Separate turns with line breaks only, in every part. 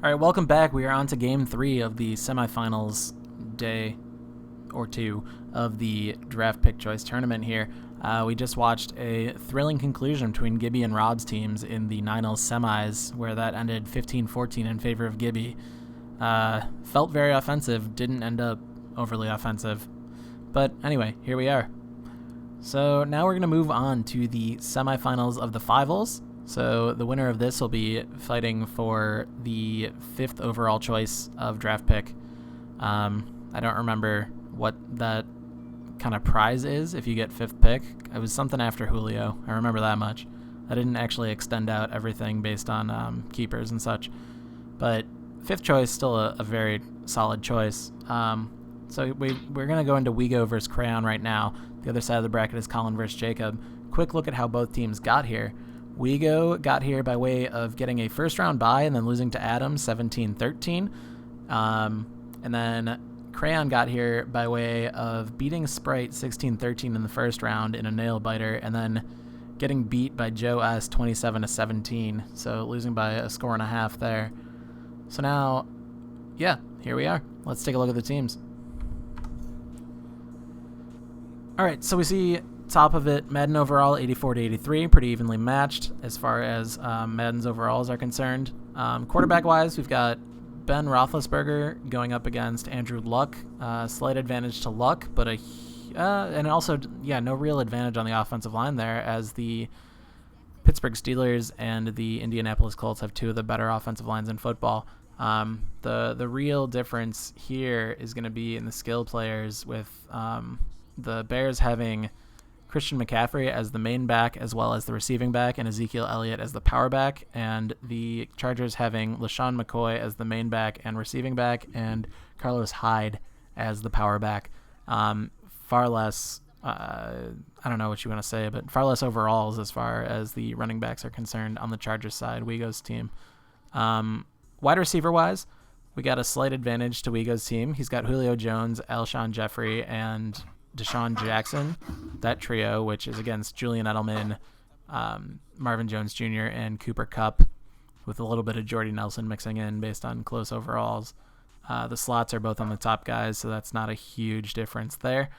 All right, welcome back. We are on to Game 3 of the semifinals day or two of the draft pick choice tournament here. We just watched a thrilling conclusion between Gibby and Rob's teams in the Ninals semis, where that ended 15-14 in favor of Gibby. Felt very offensive, didn't end up overly offensive. But anyway, here we are. So now we're going to move on to the semifinals of the Fivals. So the winner of this will be fighting for the 5th overall choice of draft pick. I don't remember what that kind of prize is if you get 5th pick. It was something after Julio. I remember that much. I didn't actually extend out everything based on keepers and such. But 5th choice, still a very solid choice. So we're going to go into Wego versus Crayon right now. The other side of the bracket is Colin versus Jacob. Quick look at how both teams got here. Wego got here by way of getting a first-round bye and then losing to Adam 17-13. And then Crayon got here by way of beating Sprite 16-13 in the first round in a nail-biter and then getting beat by Joe S 27-17, so losing by a score and a half there. So now, yeah, here we are. Let's take a look at the teams. All right, so we see top of it, Madden overall 84-83, pretty evenly matched as far as Madden's overalls are concerned. Quarterback-wise, we've got Ben Roethlisberger going up against Andrew Luck. Slight advantage to Luck, but and also, no real advantage on the offensive line there, as the Pittsburgh Steelers and the Indianapolis Colts have two of the better offensive lines in football. The real difference here is going to be in the skill players, with the Bears having Christian McCaffrey as the main back as well as the receiving back, and Ezekiel Elliott as the power back, and the Chargers having LaShawn McCoy as the main back and receiving back, and Carlos Hyde as the power back. Far less, I don't know what you want to say, but far less overalls as far as the running backs are concerned on the Chargers side, Wego's team. Wide receiver-wise, we got a slight advantage to Wego's team. He's got Julio Jones, Alshon Jeffrey, and Deshaun Jackson, that trio, which is against Julian Edelman, Marvin Jones Jr., and Cooper Kupp, with a little bit of Jordy Nelson mixing in based on close overalls. The slots are both on the top guys, so that's not a huge difference there.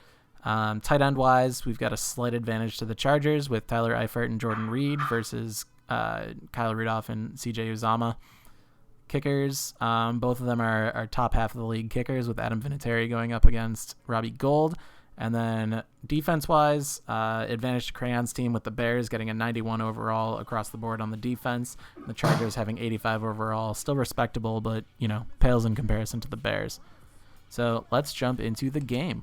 Tight end-wise, we've got a slight advantage to the Chargers with Tyler Eifert and Jordan Reed versus Kyle Rudolph and CJ Uzomah. Kickers, both of them are top half of the league kickers, with Adam Vinatieri going up against Robbie Gould. And then defense-wise, advantage to Crayon's team, with the Bears getting a 91 overall across the board on the defense. And the Chargers having 85 overall. Still respectable, but, pales in comparison to the Bears. So let's jump into the game.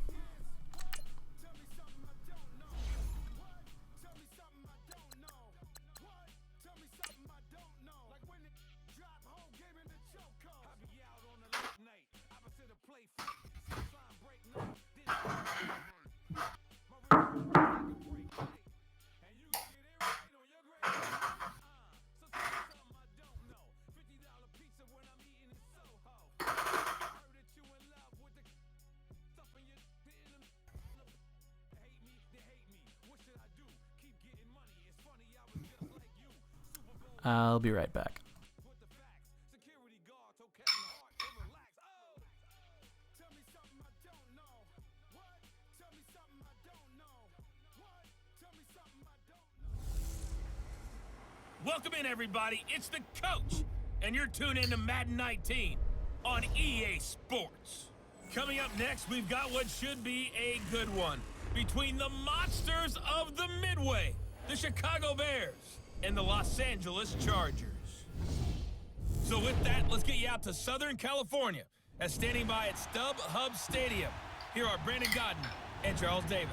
I'll be right back.
Welcome in, everybody. It's the coach, and you're tuned in to Madden 19 on EA Sports. Coming up next, we've got what should be a good one between the monsters of the Midway, the Chicago Bears, and the Los Angeles Chargers. So with that, let's get you out to Southern California, as standing by at StubHub Stadium. Here are Brandon Godden and Charles Davis.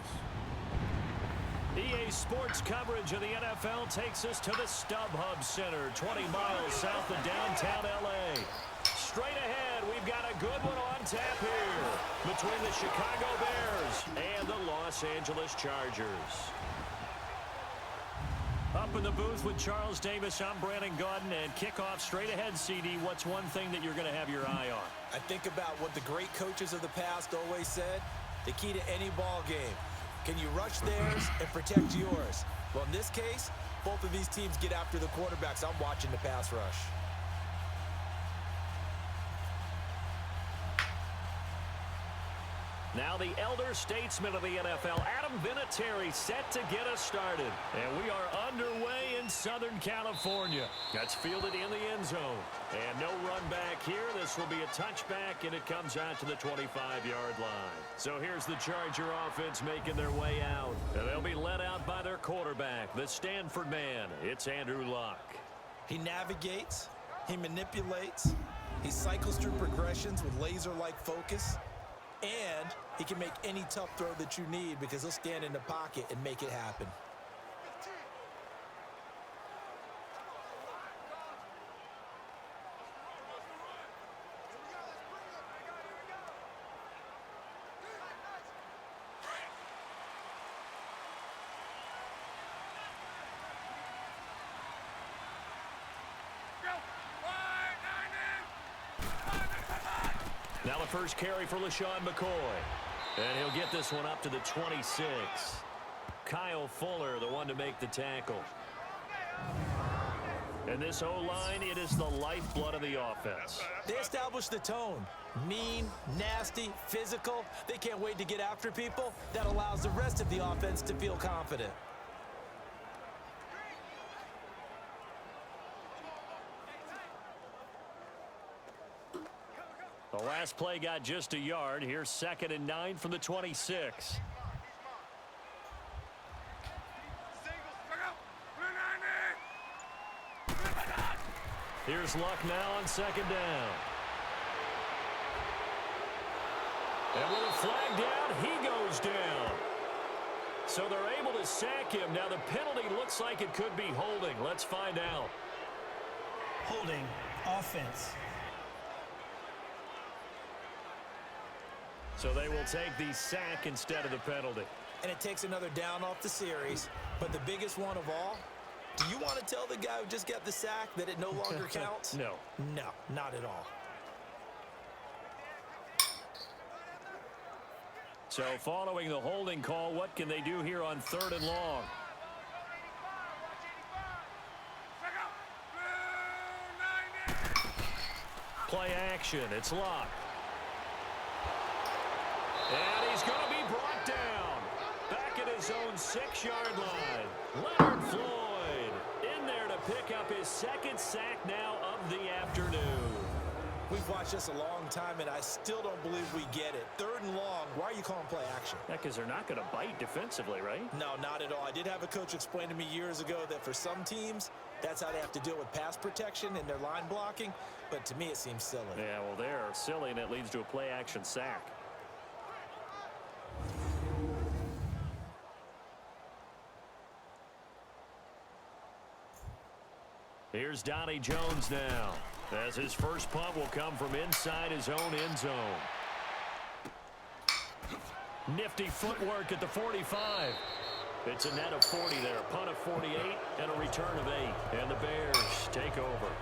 EA Sports coverage of the NFL takes us to the StubHub Center, 20 miles south of downtown LA. Straight ahead, we've got a good one on tap here between the Chicago Bears and the Los Angeles Chargers. Up in the booth with Charles Davis, I'm Brandon Godden, and kickoff straight ahead, CD. What's one thing that you're going to have your eye on?
I think about what the great coaches of the past always said: the key to any ball game. Can you rush theirs and protect yours? Well, in this case, both of these teams get after the quarterbacks. I'm watching the pass rush.
Now the elder statesman of the NFL, Adam Vinatieri, set to get us started. And we are underway in Southern California. That's fielded in the end zone. And no run back here. This will be a touchback, and it comes out to the 25-yard line. So here's the Charger offense making their way out. And they'll be led out by their quarterback, the Stanford man. It's Andrew Luck.
He navigates. He manipulates. He cycles through progressions with laser-like focus. And he can make any tough throw that you need because he'll stand in the pocket and make it happen.
Now the first carry for LaShawn McCoy. And he'll get this one up to the 26. Kyle Fuller, the one to make the tackle. And this O-line, it is the lifeblood of the offense.
They established the tone. Mean, nasty, physical. They can't wait to get after people. That allows the rest of the offense to feel confident.
The last play got just a yard. Here's 2nd and 9 from the 26. Here's Luck now on 2nd down. And with a flag down, he goes down. So they're able to sack him. Now the penalty looks like it could be holding. Let's find out.
Holding, offense.
So they will take the sack instead of the penalty.
And it takes another down off the series. But the biggest one of all, do you want to tell the guy who just got the sack that it no longer counts?
No.
No, not at all.
So following the holding call, what can they do here on 3rd and long? Play action. It's Luck. And he's going to be brought down. Back at his own 6-yard line. Leonard Floyd in there to pick up his 2nd sack now of the afternoon.
We've watched this a long time, and I still don't believe we get it. 3rd and long, why are you calling play action?
Yeah, because they're not going to bite defensively, right?
No, not at all. I did have a coach explain to me years ago that for some teams, that's how they have to deal with pass protection and their line blocking. But to me, it seems silly.
Yeah, well, they're silly, and it leads to a play action sack. Here's Donnie Jones now, as his first punt will come from inside his own end zone. Nifty footwork at the 45. It's a net of 40 there, punt of 48, and a return of 8. And the Bears take over.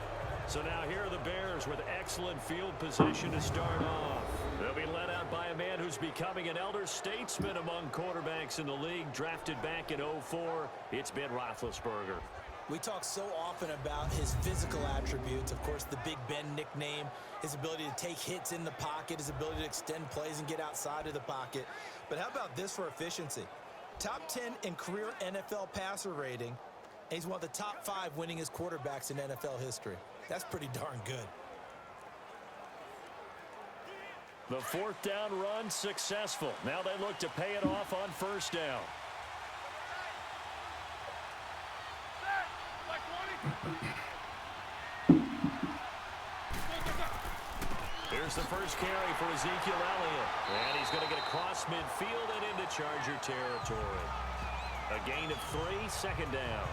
So now here are the Bears with excellent field position to start off. They'll be led out by a man who's becoming an elder statesman among quarterbacks in the league, drafted back in 2004. It's Ben Roethlisberger.
We talk so often about his physical attributes. Of course, the Big Ben nickname, his ability to take hits in the pocket, his ability to extend plays and get outside of the pocket. But how about this for efficiency? Top 10 in career NFL passer rating, and he's one of the top 5 winningest quarterbacks in NFL history. That's pretty darn good.
The 4th down run successful. Now they look to pay it off on 1st down. Here's the first carry for Ezekiel Elliott. And he's going to get across midfield and into Charger territory. A gain of 3, 2nd down.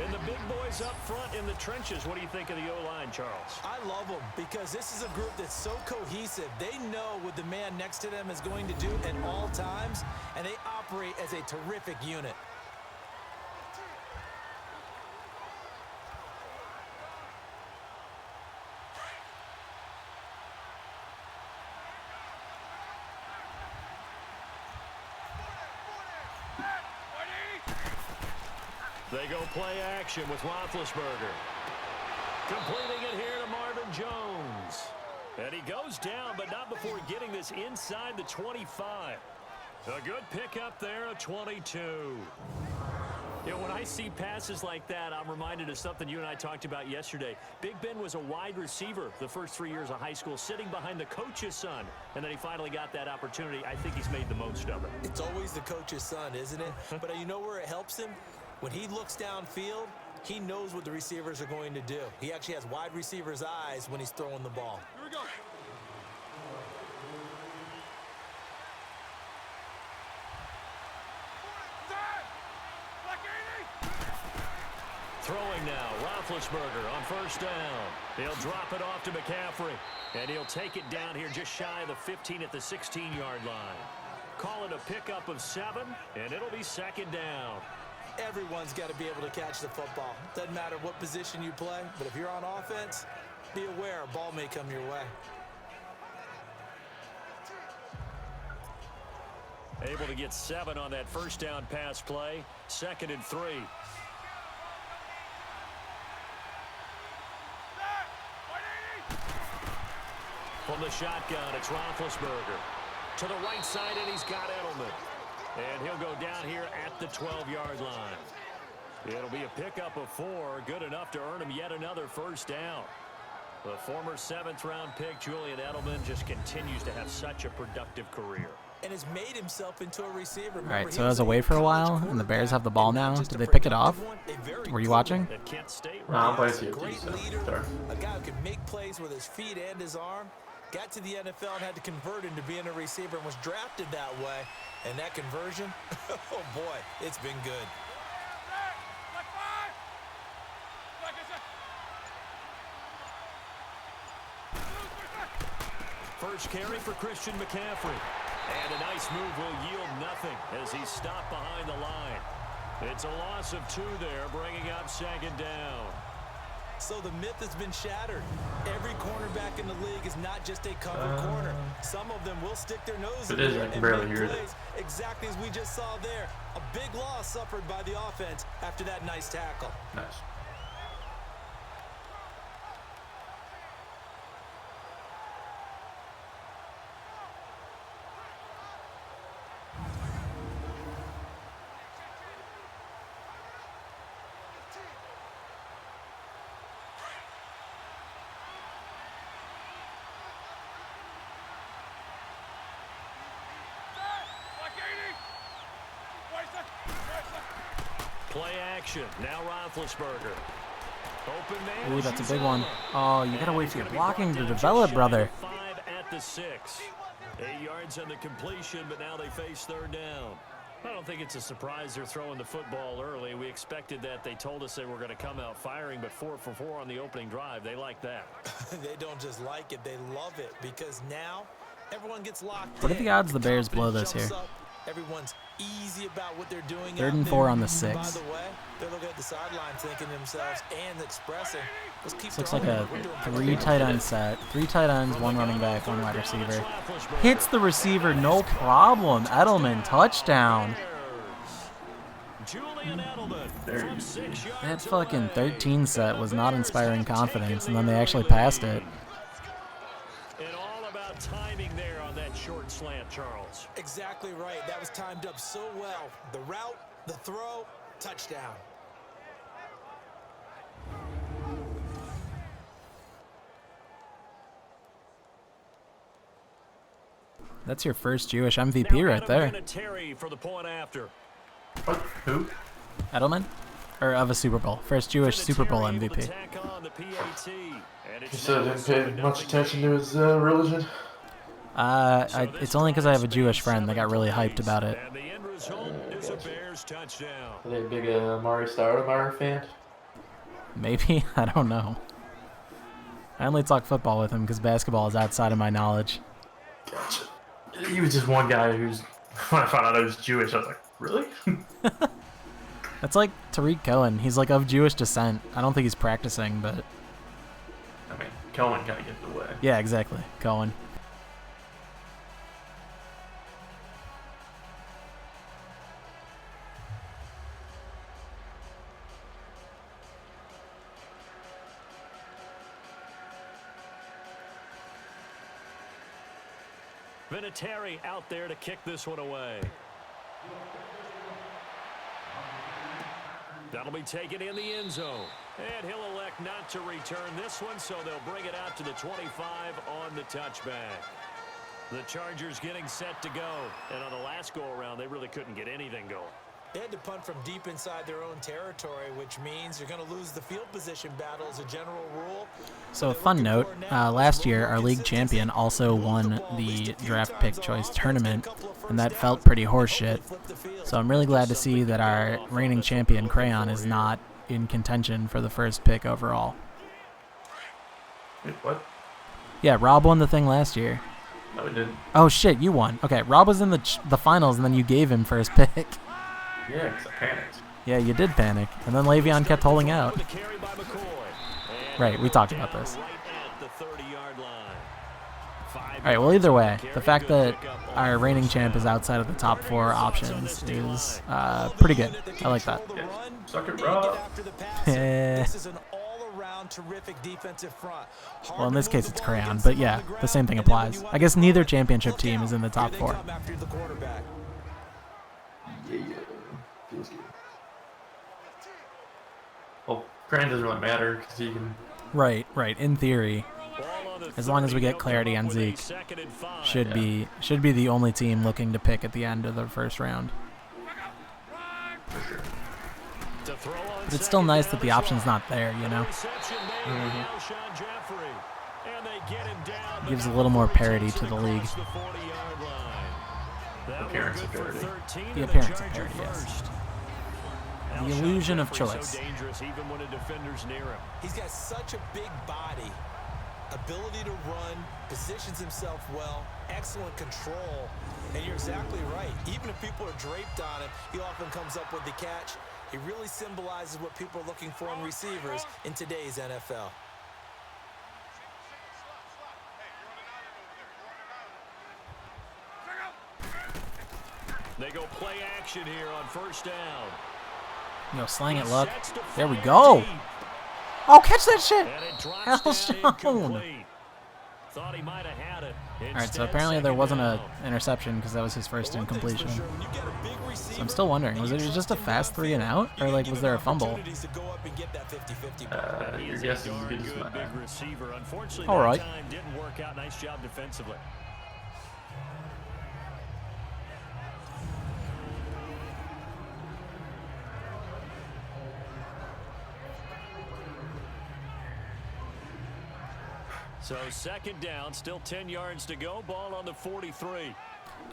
And the big boys up front in the trenches. What do you think of the O-line, Charles?
I love them because this is a group that's so cohesive. They know what the man next to them is going to do at all times, and they operate as a terrific unit.
They go play action with Roethlisberger. Completing it here to Marvin Jones. And he goes down, but not before getting this is inside the 25. A good pickup there, a 22. You know, when I see passes like that, I'm reminded of something you and I talked about yesterday. Big Ben was a wide receiver the first 3 years of high school, sitting behind the coach's son. And then he finally got that opportunity. I think he's made the most of it.
It's always the coach's son, isn't it? But you know where it helps him? When he looks downfield, he knows what the receivers are going to do. He actually has wide receivers' eyes when he's throwing the ball.
Here we go.
Throwing now, Roethlisberger on first down. He'll drop it off to McCaffrey, and he'll take it down here just shy of the 15 at the 16-yard line. Call it a pickup of 7, and it'll be second down.
Everyone's got to be able to catch the football. Doesn't matter what position you play, but if you're on offense, be aware a ball may come your way.
Able to get 7 on that first down pass play. 2nd and 3. From the shotgun, it's Roethlisberger. To the right side, and he's got Edelman. And he'll go down here at the 12-yard line. It'll be a pickup of 4, good enough to earn him yet another first down. The former 7th-round pick, Julian Edelman, just continues to have such a productive career.
And has made himself into a receiver.
All right, so I was away for a while, and the Bears have the ball now. Did they pick it off? Were you watching?
That Kent State.
No, I'm playing
Great
CFG,
leader,
so.
a guy who can make plays with his feet and his arm. Got to the NFL and had to convert into being a receiver and was drafted that way. And that conversion, oh boy, it's been good.
First carry for Christian McCaffrey. And a nice move will yield nothing as he's stopped behind the line. It's a loss of 2 there, bringing up second down.
So the myth has been shattered. Every cornerback in the league is not just a cover corner. Some of them will stick their nose in
is,
there
I can
and
barely
make
hear it.
plays, exactly as we just saw there. A big loss suffered by the offense after that nice tackle.
Nice.
Play action. Now Roethlisberger. Open man.
Ooh, that's a big one. Oh, you gotta wait for your blocking to develop, brother.
5 at the 6. 8 yards on the completion, but now they face third down. I don't think it's a surprise they're throwing the football early. We expected that. They told us they were going to come out firing, but 4 for 4 on the opening drive. They like that.
They don't just like it, they love it, because now everyone gets locked
What are
in.
the odds the Bears blow
Confidence
this
jumps
here?
up. Everyone's easy about what they're doing.
3rd and
out
4
there.
on the
By
6.
the way, they're looking at the sideline thinking to themselves and expressing, let's keep
This looks like
throwing.
a
We're doing
3
pretty
tight
good.
end set. 3 tight ends, 1 running back, 1 wide receiver. Hits the receiver, no problem. Edelman, touchdown.
Julian Edelman from 6 yards
That fucking
away.
13 set was not inspiring confidence, and then they actually passed it.
And all about timing there on that short slant, Charles.
Exactly right. That was timed up so well. The route, the throw, touchdown.
That's your first Jewish MVP right there.
Terry for the point after.
What? Who?
Edelman? Or of a Super Bowl. First Jewish Super Bowl MVP.
You said I didn't pay much attention to his religion.
It's only because I have a Jewish friend that got really hyped about it.
And the end result is a Bears touchdown.
Are they a big Amari Stoudemire fan?
Maybe? I don't know. I only talk football with him because basketball is outside of my knowledge.
Gotcha. He was just one guy who's, when I found out I was Jewish, I was like, really?
That's like Tariq Cohen. He's like of Jewish descent. I don't think he's practicing, but...
I mean, Cohen kind of gets in the way.
Yeah, exactly. Cohen.
Vinatieri out there to kick this one away. That'll be taken in the end zone. And he'll elect not to return this one, so they'll bring it out to the 25 on the touchback. The Chargers getting set to go. And on the last go-around, they really couldn't get anything going.
They had to punt from deep inside their own territory, which means you're going to lose the field position battle as a general rule.
So a fun note, last year our league champion also won the draft pick choice tournament, and that felt pretty horseshit. So I'm really glad to see that our reigning champion, Crayon, is not in contention for the first pick overall.
Wait, what?
Yeah, Rob won the thing last year.
No, we didn't.
Oh shit, you won. Okay, Rob was in the finals, and then you gave him first pick.
Yeah, because I panicked.
Yeah, you did panic, and then Le'Veon kept holding out. Right, we talked about this. Alright, well, either way, the fact that our reigning champ is outside of the top 4 options is pretty good. I like that.
Yeah. Suck it, Rob.
Well, in this case, it's Crayon, but yeah, the same thing applies. I guess neither championship team is in the top 4.
Yeah. Feels good. Well, Crayon doesn't really matter because he can...
Right, in theory. As long as we get clarity on Zeke, should be the only team looking to pick at the end of the first round.
For sure.
But it's still nice that the option's not there, you know? Gives a little more parity to the league.
Appearance of parity.
The appearance of parity, yes. The illusion of choice.
He's got such a big body, ability to run, positions himself well, excellent control, and you're exactly right. Even if people are draped on him, he often comes up with the catch. He really symbolizes what people are looking for in receivers in today's NFL.
They go play action here on first down.
Yo, slang it, look. There we go. Oh, catch that shit. Hell, Sean.
Thought he might have had it.
All right, so apparently there wasn't an interception because that was his first incompletion. So I'm still wondering, was it just a fast 3 and out, or like was there a fumble?
Your guess is as good as mine.
All right.
Didn't work out. Nice job defensively. So second down, still 10 yards to go. Ball on the 43.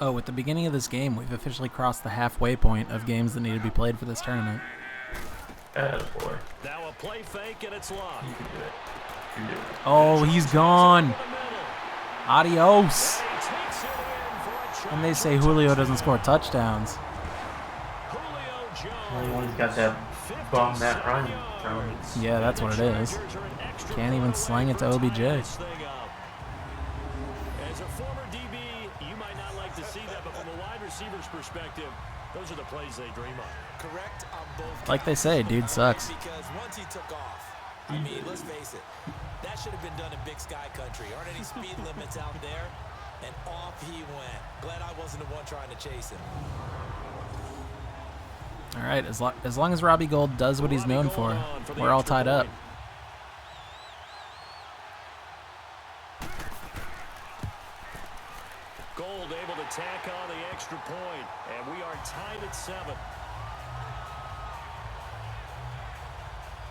Oh, at the beginning of this game, we've officially crossed the halfway point of games that need to be played for this tournament.
Boy.
Now a play fake, and it's locked.
You can do it. You can do it.
Oh, he's gone. Adios. And they say Julio doesn't score touchdowns.
Well, he's got that bum Matt Ryan throwing.
Yeah, that's what it is. Can't even slang it to OBJ.
As a former DB, you might not like to see that, but from a wide receiver's perspective, those are the plays they dream of.
Correct on both.
Like they say, dude sucks.
Because once he took off, I mean, let's face it, that should have been done in Big Sky Country. Aren't any speed limits out there? And off he went. Glad I wasn't the one trying to chase him.
All right, as long as Robbie Gould does what he's known for, we're all tied up.
Gould able to tack on the extra point, and we are tied at 7.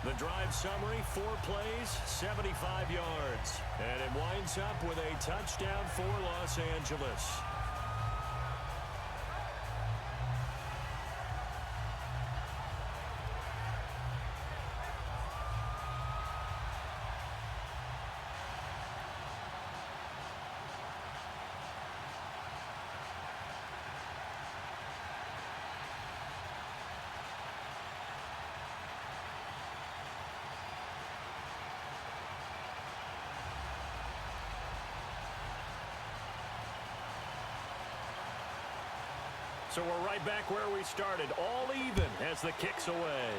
The drive summary, 4 plays, 75 yards. And it winds up with a touchdown for Los Angeles. So we're right back where we started, all even as the kick's away.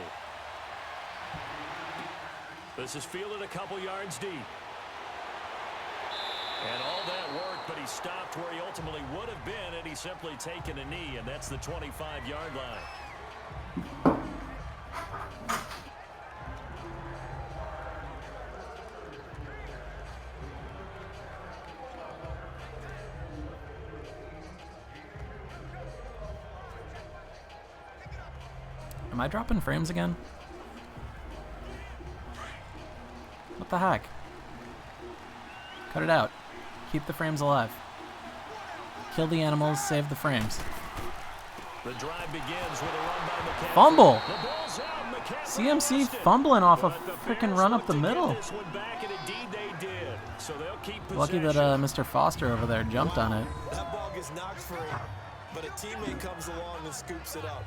This is fielded a couple yards deep. And all that work, but he's stopped where he ultimately would have been had he simply taken a knee, and that's the 25-yard line.
Am I dropping frames again? What the heck? Cut it out. Keep the frames alive. Kill the animals, save the frames.
The drive begins with a run by McCaffrey.
Fumble!
The ball's out. McCaffrey
CMC
lost it.
fumbling off a
But the
freaking
Bears
run
look
up the
to get
middle.
this one back, and indeed they did. So they'll keep
Lucky that
possession.
Mr. Foster over there jumped on it.
That ball gets knocked free, but a teammate comes along and scoops it up.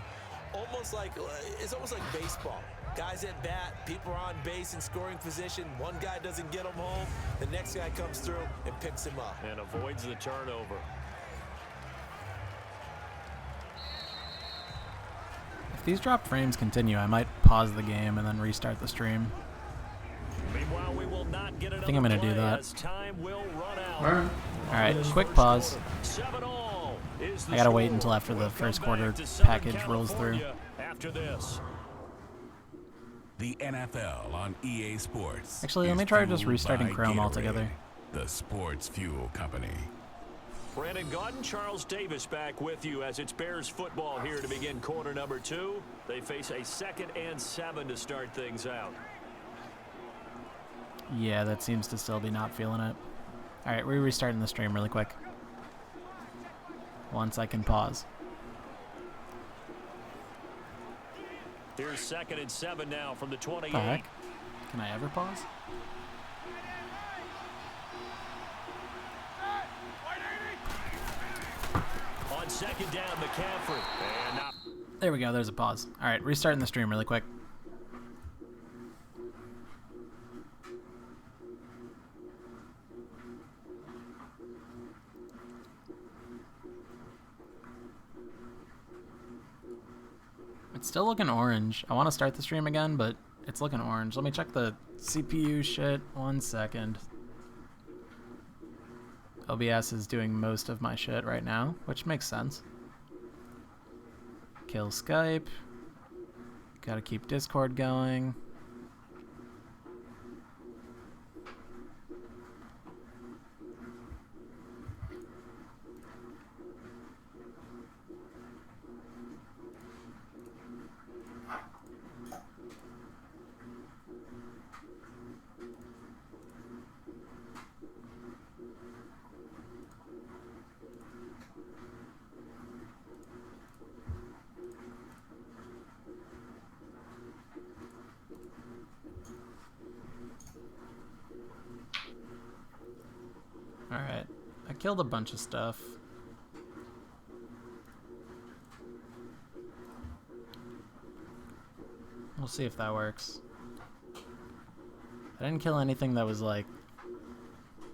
It's almost like baseball. Guys at bat, people are on base in scoring position. One guy doesn't get him home. The next guy comes through and picks him up.
And avoids the turnover.
If these dropped frames continue, I might pause the game and then restart the stream.
Meanwhile, we will not get
I think I'm gonna do that.
as time will run out.
Alright.
Alright, quick pause.
7-all is the
I gotta wait
score.
until after the
We'll
first
come
quarter
back to Southern
package rolls through.
California after this.
The NFL on EA Sports.
Actually, let me
is
try just
fueled
restarting
by
Chrome
Gatorade,
altogether.
The sports fuel company.
Brandon Gaudin, Charles Davis back with you as it's Bears football here to begin quarter number 2. They face a 2nd and 7 to start things out.
Yeah, that seems to still be not feeling it. Alright, we're restarting the stream really quick. Once I can pause.
Here's 2nd and 7 now from the 28.
The heck? Can I ever pause?
On 2nd down, McCaffrey. And up.
There we go, there's a pause. Alright, restarting the stream really quick. It's still looking orange. I want to start the stream again, but it's looking orange. Let me check the CPU shit. 1 second. OBS is doing most of my shit right now, which makes sense. Kill Skype. Gotta keep Discord going. Alright, I killed a bunch of stuff. We'll see if that works. I didn't kill anything that was like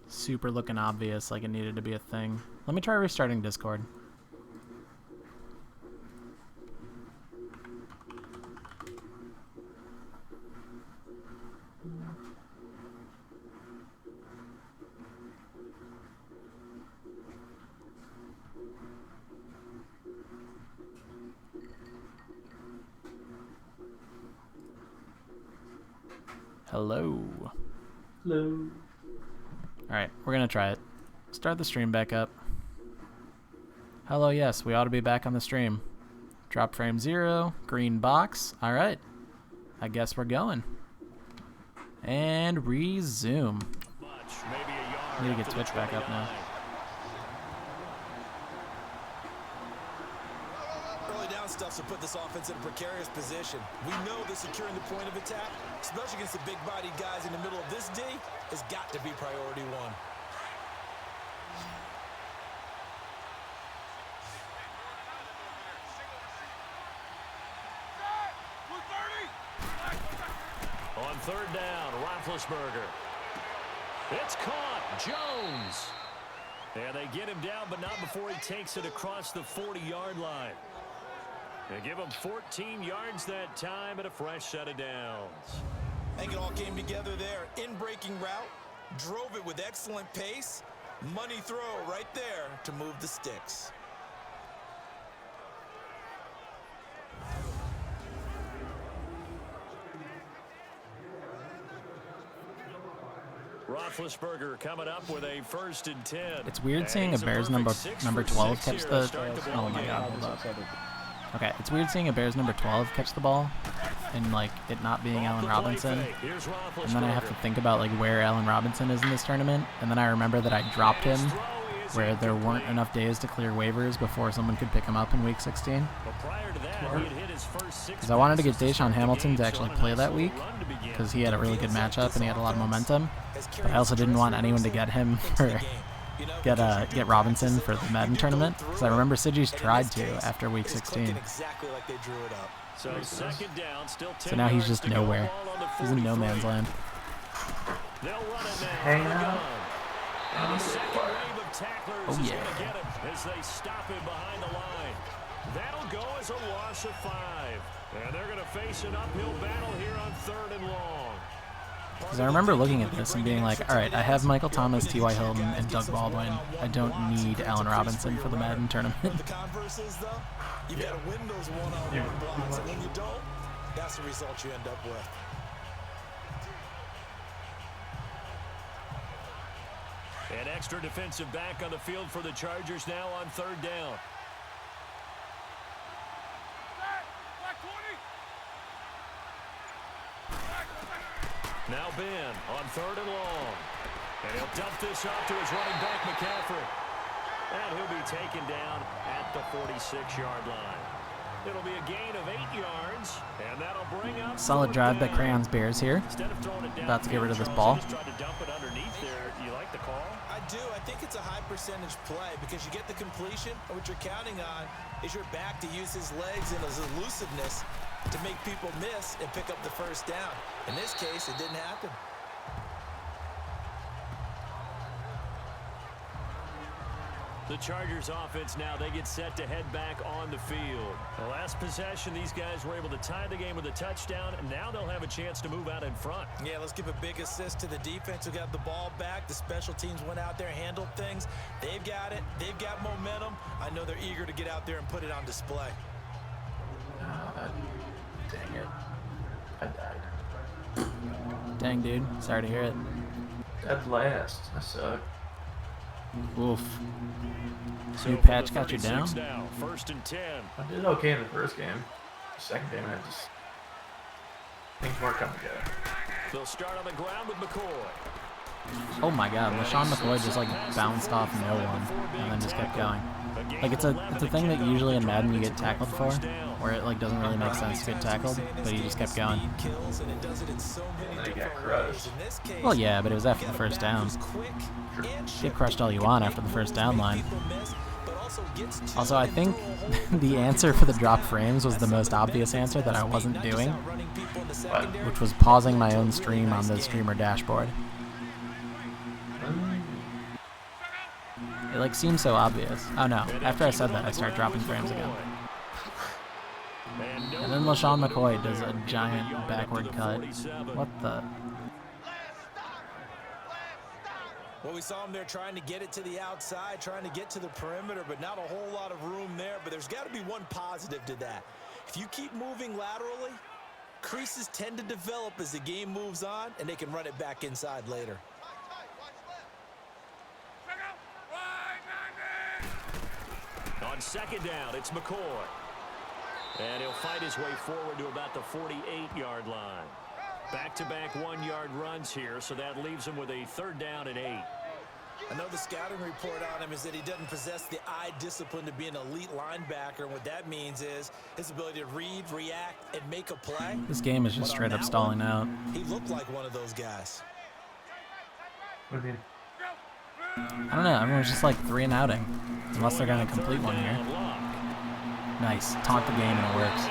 super looking obvious, like it needed to be a thing. Let me try restarting Discord. Hello.
Hello.
Alright, we're gonna try it. Start the stream back up. Hello, yes, we ought to be back on the stream. Drop frame 0, green box. Alright. I guess we're going. And resume.
Much, maybe a yard
Need to get
after the
Twitch back up now.
29.
Early down stuff to put this offense in a precarious position. We know that securing the point of attack, especially against the big-bodied guys in the middle of this D, has got to be priority 1.
On 3rd down, Roethlisberger. It's caught. Jones. And they get him down, but not before he takes it across the 40-yard line. They give him 14 yards that time and a fresh set of downs.
I think it all came together there. In-breaking route, drove it with excellent pace, Money throw right there to move the sticks.
Roethlisberger coming up with a 1st and 10.
It's weird seeing a Bears number 12 catch the. Oh my God! Hold up. Okay, it's weird seeing a Bears number 12 catch the ball, and like it not being Allen Robinson. And then I have to think about like where Allen Robinson is in this tournament, and then I remember that I dropped him, where there weren't enough days to clear waivers before someone could pick him up in Week 16. Because I wanted to get Deshaun Hamilton to actually play that week, because he had a really good matchup and he had a lot of momentum. But I also didn't want anyone to get him for get Robinson for the Madden tournament, because I remember Sidgis tried to after Week 16. So now he's just nowhere. He's in no man's land.
Hang out.
Oh yeah.
As they stop him behind the line. That'll go as a loss of 5. And they're going to face an uphill battle here on 3rd and long.
Because I remember looking at this and being like, all right, I have Michael Thomas, T.Y. Hilton, and Doug Baldwin. I don't need Allen Robinson for the Madden tournament.
The converse is, though, you've got to win those one-on-one blocks, and when you don't, that's the result you end up with.
An extra defensive back on the field for the Chargers now on 3rd down. Now Ben on 3rd and long. And he'll dump this off to his running back, McCaffrey. And he'll be taken down at the 46-yard line. It'll be a gain of 8 yards, and that'll bring up
solid drive by Crayon's Bears here. About to get rid of this ball.
Just tried to dump it underneath there. You like the call?
I do. I think it's a high percentage play because you get the completion, and what you're counting on is your back to use his legs and his elusiveness to make people miss and pick up the 1st down. In this case, it didn't happen.
The Chargers offense now, they get set to head back on the field. The last possession, these guys were able to tie the game with a touchdown, and now they'll have a chance to move out in front.
Yeah, let's give a big assist to the defense who got the ball back. The special teams went out there, handled things. They've got it. They've got momentum. I know they're eager to get out there and put it on display.
Dang it. I died.
Dang, dude. Sorry to hear it.
Dead last. I suck.
Oof.
So
New patch got you down?
Now, 1st and 10.
I did okay in the first game. The second game, I just... things weren't coming together.
They'll start on the ground with McCoy.
Oh my God, LaShawn McCoy just like bounced off no one and then just kept going. Like it's a thing that usually in Madden you get tackled for, where it like doesn't really make sense to get tackled, but he just kept going.
And then he got crushed.
Well, yeah, but it was after the 1st down. Get crushed all you want after the 1st down line. Also, I think the answer for the drop frames was the most obvious answer that I wasn't doing, which was pausing my own stream on the streamer dashboard. It like seems so obvious. Oh no, after I said that I start dropping frames again. And then LaShawn McCoy does a giant backward cut. What the?
Well, we saw him there trying to get it to the outside, trying to get to the perimeter, but not a whole lot of room there. But there's got to be one positive to that. If you keep moving laterally, creases tend to develop as the game moves on, and they can run it back inside later.
On 2nd down, it's McCoy. And he'll fight his way forward to about the 48-yard line. Back-to-back 1-yard runs here, so that leaves him with a 3rd down and 8.
I know the scouting report on him is that he doesn't possess the eye discipline to be an elite linebacker, and what that means is his ability to read, react, and make a play.
This game is just straight up stalling out.
He looked like one of those guys.
What do you mean?
I don't know, everyone's just like 3 and outing. Unless they're going to complete one here. Nice. Taunt the game and it works.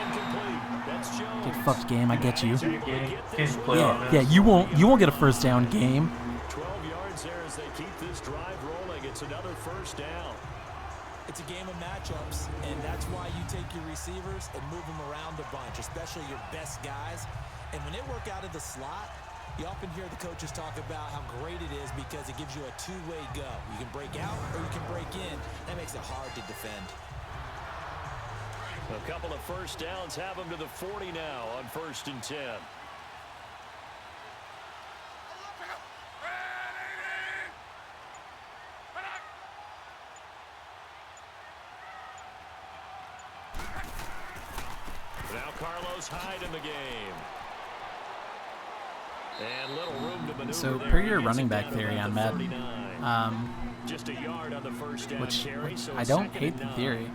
Get fucked, game. I get you. Yeah, you won't get a 1st down, game.
12 yards there as they keep this drive rolling. It's another 1st down.
It's a game of matchups, and that's why you take your receivers and move them around a bunch, especially your best guys. And when they work out of the slot, You often hear the coaches talk about how great it is because it gives you a two-way go. You can break out or you can break in. That makes it hard to defend.
A couple of first downs have them to the 40 now on 1st and 10. Now Carlos Hyde in the game. And little room to maneuver.
So per your running back theory on Madden,
just a yard on the first down
which
carry, so
I don't hate the theory.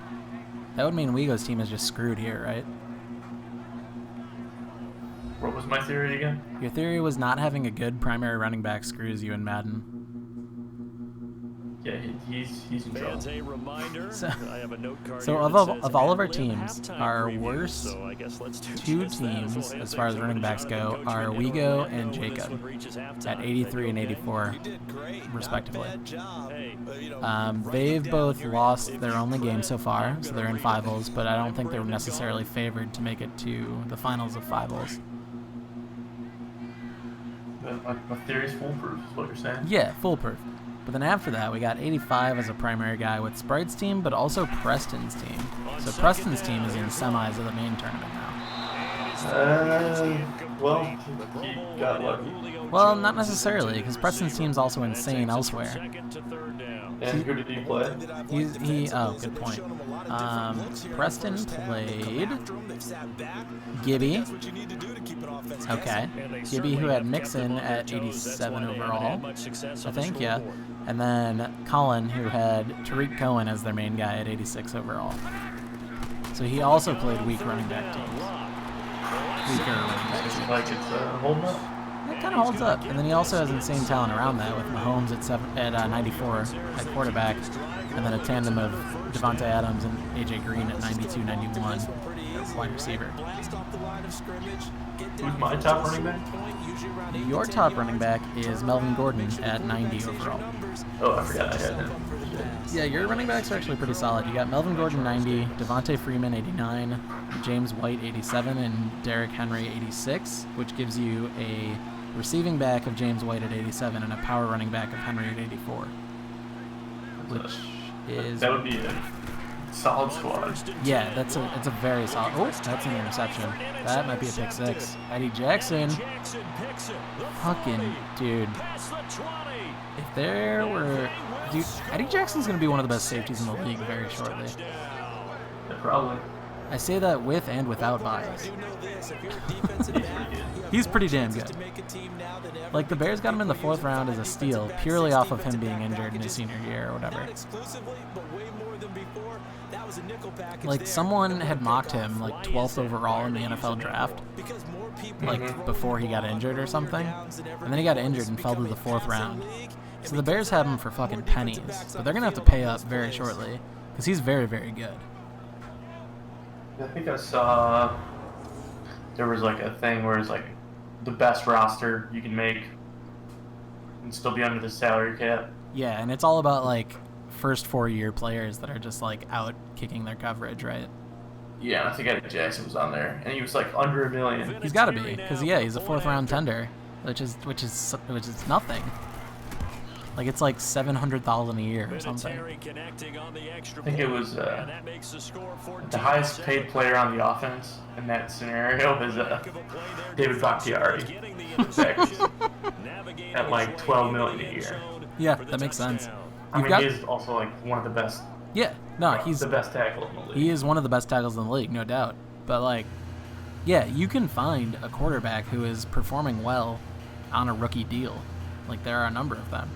That would mean Wego's team is just screwed here, right?
What was my theory again?
Your theory was not having a good primary running back screws you in Madden.
Yeah, he's in trouble.
As a reminder, I have a note card
So
here
of
that says
all of our
Live
teams,
halftime
our
preview,
worst
so I guess let's do
two
just that as
teams
we'll
as
hand
far as
things
running
over to
backs go
Jonathan
are
Coachman in
Wego and
Orlando. This
Jacob
one reaches halftime.
at 83 and
Okay.
84,
You did great.
respectively.
Not a bad job. But, you know,
They've
down
both
here,
lost
if
their
you
only game
credit,
so far,
I'm
so
gonna
they're in
read
finals,
this.
but I don't think they're necessarily favored to make it to the finals of finals.
My theory's foolproof, is what you're saying?
Yeah, foolproof. But then after that, we got 85 as a primary guy with Sprite's team, but also Preston's team. So Preston's team is in semis of the main tournament now.
Well, he got lucky.
Well, not necessarily, because Preston's team's also insane elsewhere.
And who did he play?
Oh, good point. Preston played Gibby. Okay. Gibby, who had Mixon at 87 overall, I think, yeah. And then Colin, who had Tariq Cohen as their main guy at 86 overall. So he also played weak running back teams. Weaker running back teams.
Like it's holding up?
It kind of holds up. And then he also has insane talent around that with Mahomes at 94 at quarterback, and then a tandem of Devontae Adams and A.J. Green at 92, 91 wide receiver.
Who's my top running back?
Your top running back is Melvin Gordon at 90 overall.
Oh, I forgot I had him.
Yeah, your running backs are actually pretty solid. You got Melvin Gordon 90, Devontae Freeman 89, James White 87, and Derrick Henry 86, which gives you a receiving back of James White at 87 and a power running back of Henry at 84. Which is...
That would be a solid squad.
Yeah, it's a very solid... Oh, that's an interception. That might be a pick six. Eddie Jackson. Fucking dude. If there were... Dude, Eddie Jackson's going to be one of the best safeties in the league very shortly.
Yeah, probably.
I say that with and without bias. He's pretty damn good. Like, the Bears got him in the 4th round as a steal, purely off of him being injured in his senior year or whatever. Like, someone had mocked him, like, 12th overall in the NFL draft, like, before he got injured or something. And then he got injured and fell to the 4th round. So the Bears have him for fucking pennies, but they're going to have to pay up very shortly, because he's very, very good.
I think I saw there was like a thing where it's like the best roster you can make and still be under the salary cap.
Yeah, and it's all about like first 4-year players that are just like out kicking their coverage, right?
Yeah, and I think Eddie Jackson was on there, and he was like under $1 million.
He's got to be, because yeah, he's a 4th round tender, which is nothing. Like, it's like $700,000 a year or something.
I think it was the highest paid player on the offense in that scenario was David Bakhtiari at like $12 million a year.
Yeah, that makes sense.
I mean, he is also like one of the best.
Yeah, no, he's
the best tackle in the league.
He is one of the best tackles in the league, no doubt. But like, yeah, you can find a quarterback who is performing well on a rookie deal. Like, there are a number of them.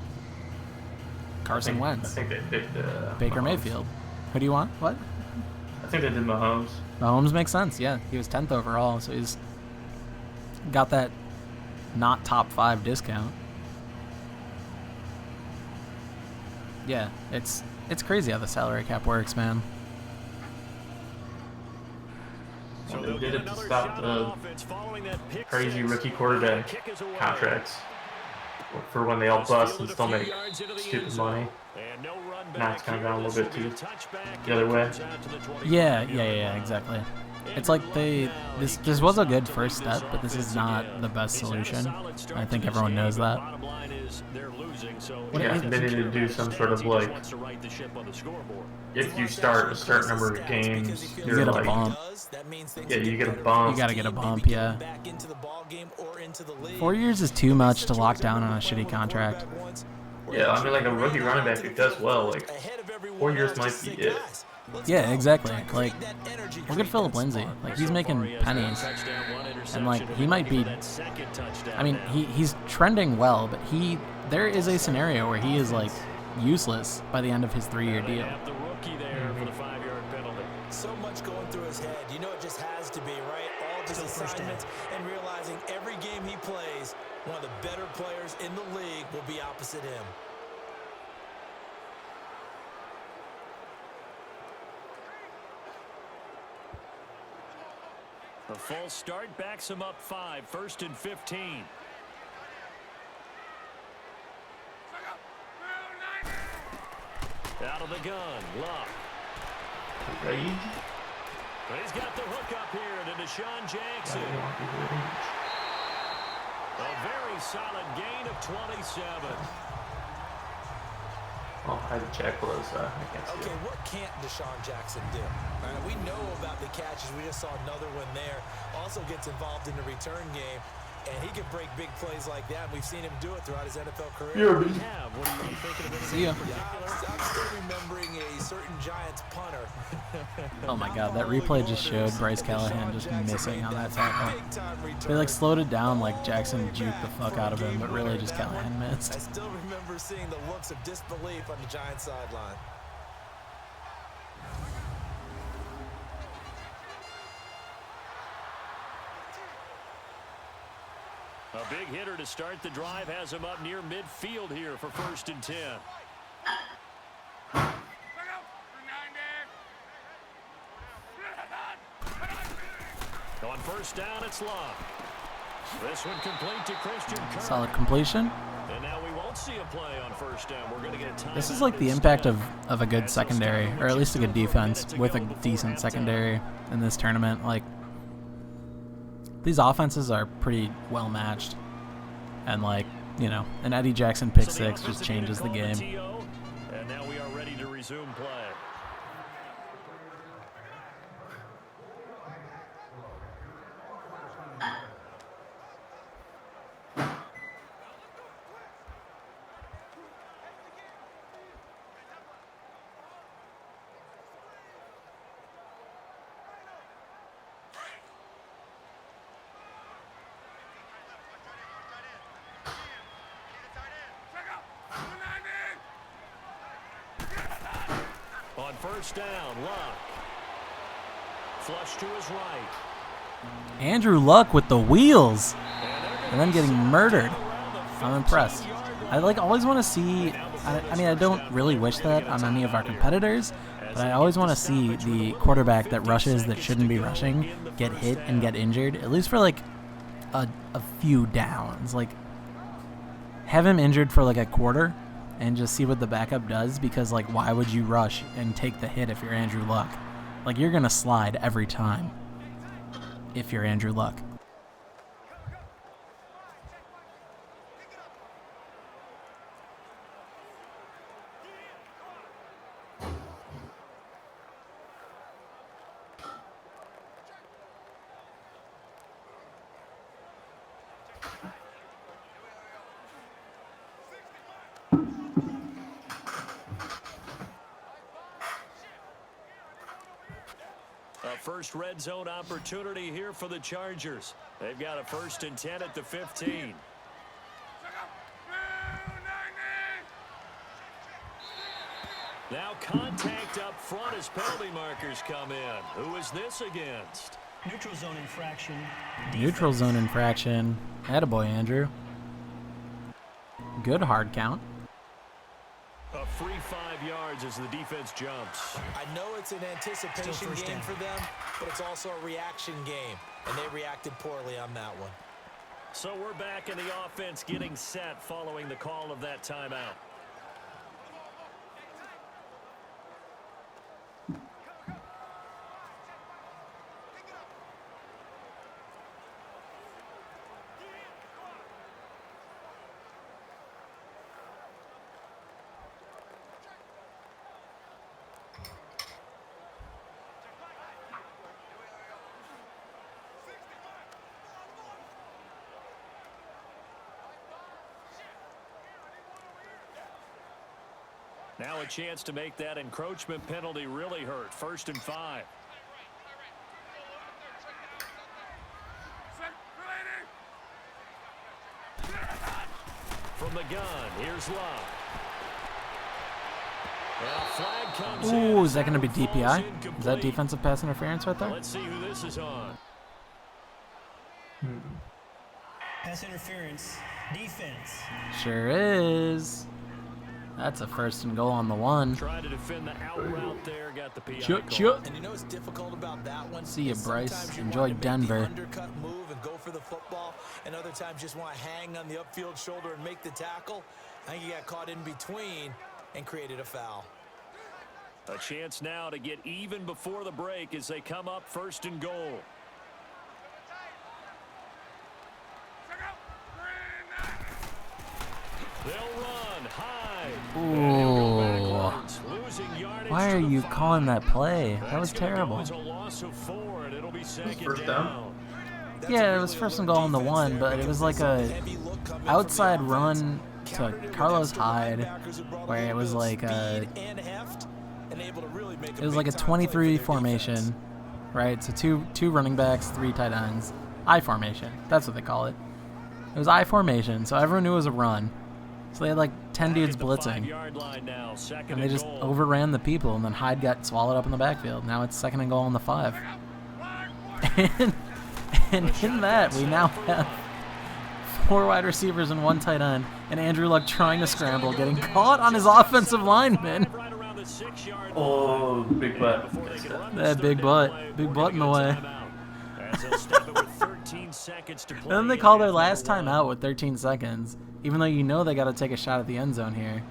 Carson Wentz.
I think they did
Baker
Mahomes.
Mayfield. Who do you want? What?
I think they did Mahomes.
Mahomes makes sense, yeah. He was 10th overall, so he's got that not top 5 discount. Yeah, it's crazy how the salary cap works, man.
Well, they did it to stop the crazy rookie quarterback contracts for when they all bust and still make stupid money. Now it's kind of gone a little bit too the other way.
Yeah, exactly. It's like this was a good first step, but this is not the best solution. I think everyone knows that.
Yeah, they need to do some sort of like, if you start a certain number of games,
You
you're
get a
like,
bump.
yeah, you get a bump.
You gotta get a bump, yeah. 4 years is too much to lock down on a shitty contract.
Yeah, I mean, like a rookie running back who does well, like 4 years might be it.
Yeah, exactly. Like, look at Phillip Lindsay. Like, he's making pennies. And, like, he might be... I mean, he's trending well, but there is a scenario where he is, like, useless by the end of his 3-year deal.
So much going through his head. You know it just has to be, right? All of his assignments and realizing every game he plays, one of the better players in the league will be opposite him.
A full start backs him up 5, 1st and 15. Out of the gun, Luck.
Right?
But he's got the hook up here to Deshaun Jackson. A very solid gain of 27.
Oh, I had to check was, I can't see
Okay,
it.
what can't Deshaun Jackson do? All right, we know about the catches. We just saw another one there. Also gets involved in the return game, and he can break big plays like that. We've seen him do it throughout his NFL career.
Yeah, what are you thinking of?
See ya.
I'm still remembering a certain Giants punter.
Oh my god, that replay just showed Bryce Callahan just missing on that tackle. They like slowed it down like Jackson juked the fuck out of him, but really just Callahan
I
missed.
still remember seeing the looks of disbelief on the Giants sideline.
A big hitter to start the drive has him up near midfield here for 1st and 10. On 1st down, it's Luck. This one complete to Christian Kirk.
Solid completion.
And now we won't see a play on 1st down. We're going to get a time.
This is like the impact of a good secondary, or at least a good defense with a decent secondary in this tournament. Like, these offenses are pretty well matched. And like, you know, an Eddie Jackson pick six just changes the game.
And now we are ready to resume play. On 1st down, Luck. Flush to his right.
Andrew Luck with the wheels, and then getting murdered. I'm impressed. I like always want to see. I mean, I don't really wish that on any of our competitors, but I always want to see the quarterback that rushes that shouldn't be rushing get hit and get injured, at least for like a few downs. Like, have him injured for like a quarter and just see what the backup does, because like, why would you rush and take the hit if you're Andrew Luck? Like, you're gonna slide every time if you're Andrew Luck.
First red zone opportunity here for the Chargers. They've got a 1st and 10 at the 15. Now contact up front as penalty markers come in. Who is this against?
Neutral zone infraction.
Neutral zone infraction. Attaboy, Andrew. Good hard count.
A free 5 yards as the defense jumps.
I know it's an anticipation game for them, but it's also a reaction game, and they reacted poorly on that one.
So we're back in the offense getting set following the call of that timeout. Now a chance to make that encroachment penalty really hurt. 1st and 5. From the gun, here's Love. Well, flag comes
Ooh,
in.
is that going to be
Falls
DPI? Is
incomplete.
that defensive pass interference right there?
Let's see who this is on.
Pass interference. Defense.
Sure is. That's a 1st and goal on the 1.
Trying to defend the out route there. Got the PI
Chut,
call.
chut.
And you know what's difficult about that one?
See ya,
Is
Bryce.
sometimes you
Enjoy
want to make
Denver.
the undercut move and go for the football, and other times just want to hang on the upfield shoulder and make the tackle. I think he got caught in between and created a foul.
A chance now to get even before the break as they come up 1st and goal. They'll run high.
Ooh. Why are you calling that play? That was terrible.
First down?
Yeah, it was 1st and goal on the 1, but it was like a outside run to Carlos Hyde, where it was like a 23 formation, right? So two running backs, 3 tight ends, I formation. That's what they call it. It was I formation, so everyone knew it was a run. So they had like 10 dudes blitzing, and they just overran the people, and then Hyde got swallowed up in the backfield. Now it's 2nd and goal on the 5. And in that, we now have 4 wide receivers and 1 tight end, and Andrew Luck trying to scramble, getting caught on his offensive lineman.
Oh, big butt.
That big butt. Big butt in the way. And then they call their last time out with 13 seconds, even though you know they got to take a shot at the end zone here.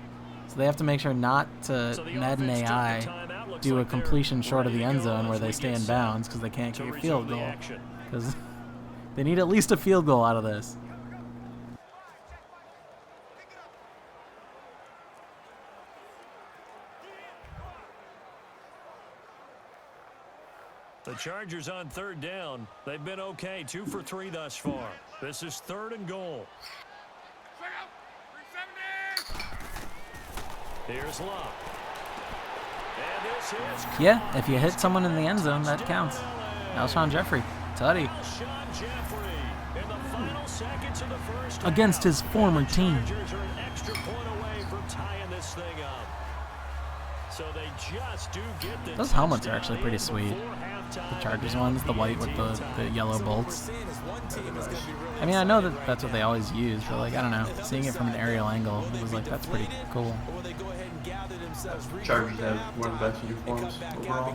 So they have to make sure not to Madden AI do a completion short of the end zone where they stay in bounds because they can't get a field goal. Because they need at least a field goal out of this.
The Chargers on 3rd down. They've been okay, 2 for 3 thus far. This is 3rd and goal. Here's Love. And this is
Yeah, if you hit someone in the end zone, that counts. Alshon Jeffrey, tutty.
Alshon Jeffrey in the final seconds of the first half.
Against his former team.
Chargers are an extra point away from tying this thing up. So they just do get the
Those helmets are actually pretty
touchdown
sweet.
before halftime.
The Chargers ones, the white with the yellow bolts. I mean, I know that that's what they always use, but like, I don't know. Seeing it from an aerial angle, it was like, that's pretty cool.
Chargers have one of the best uniforms overall.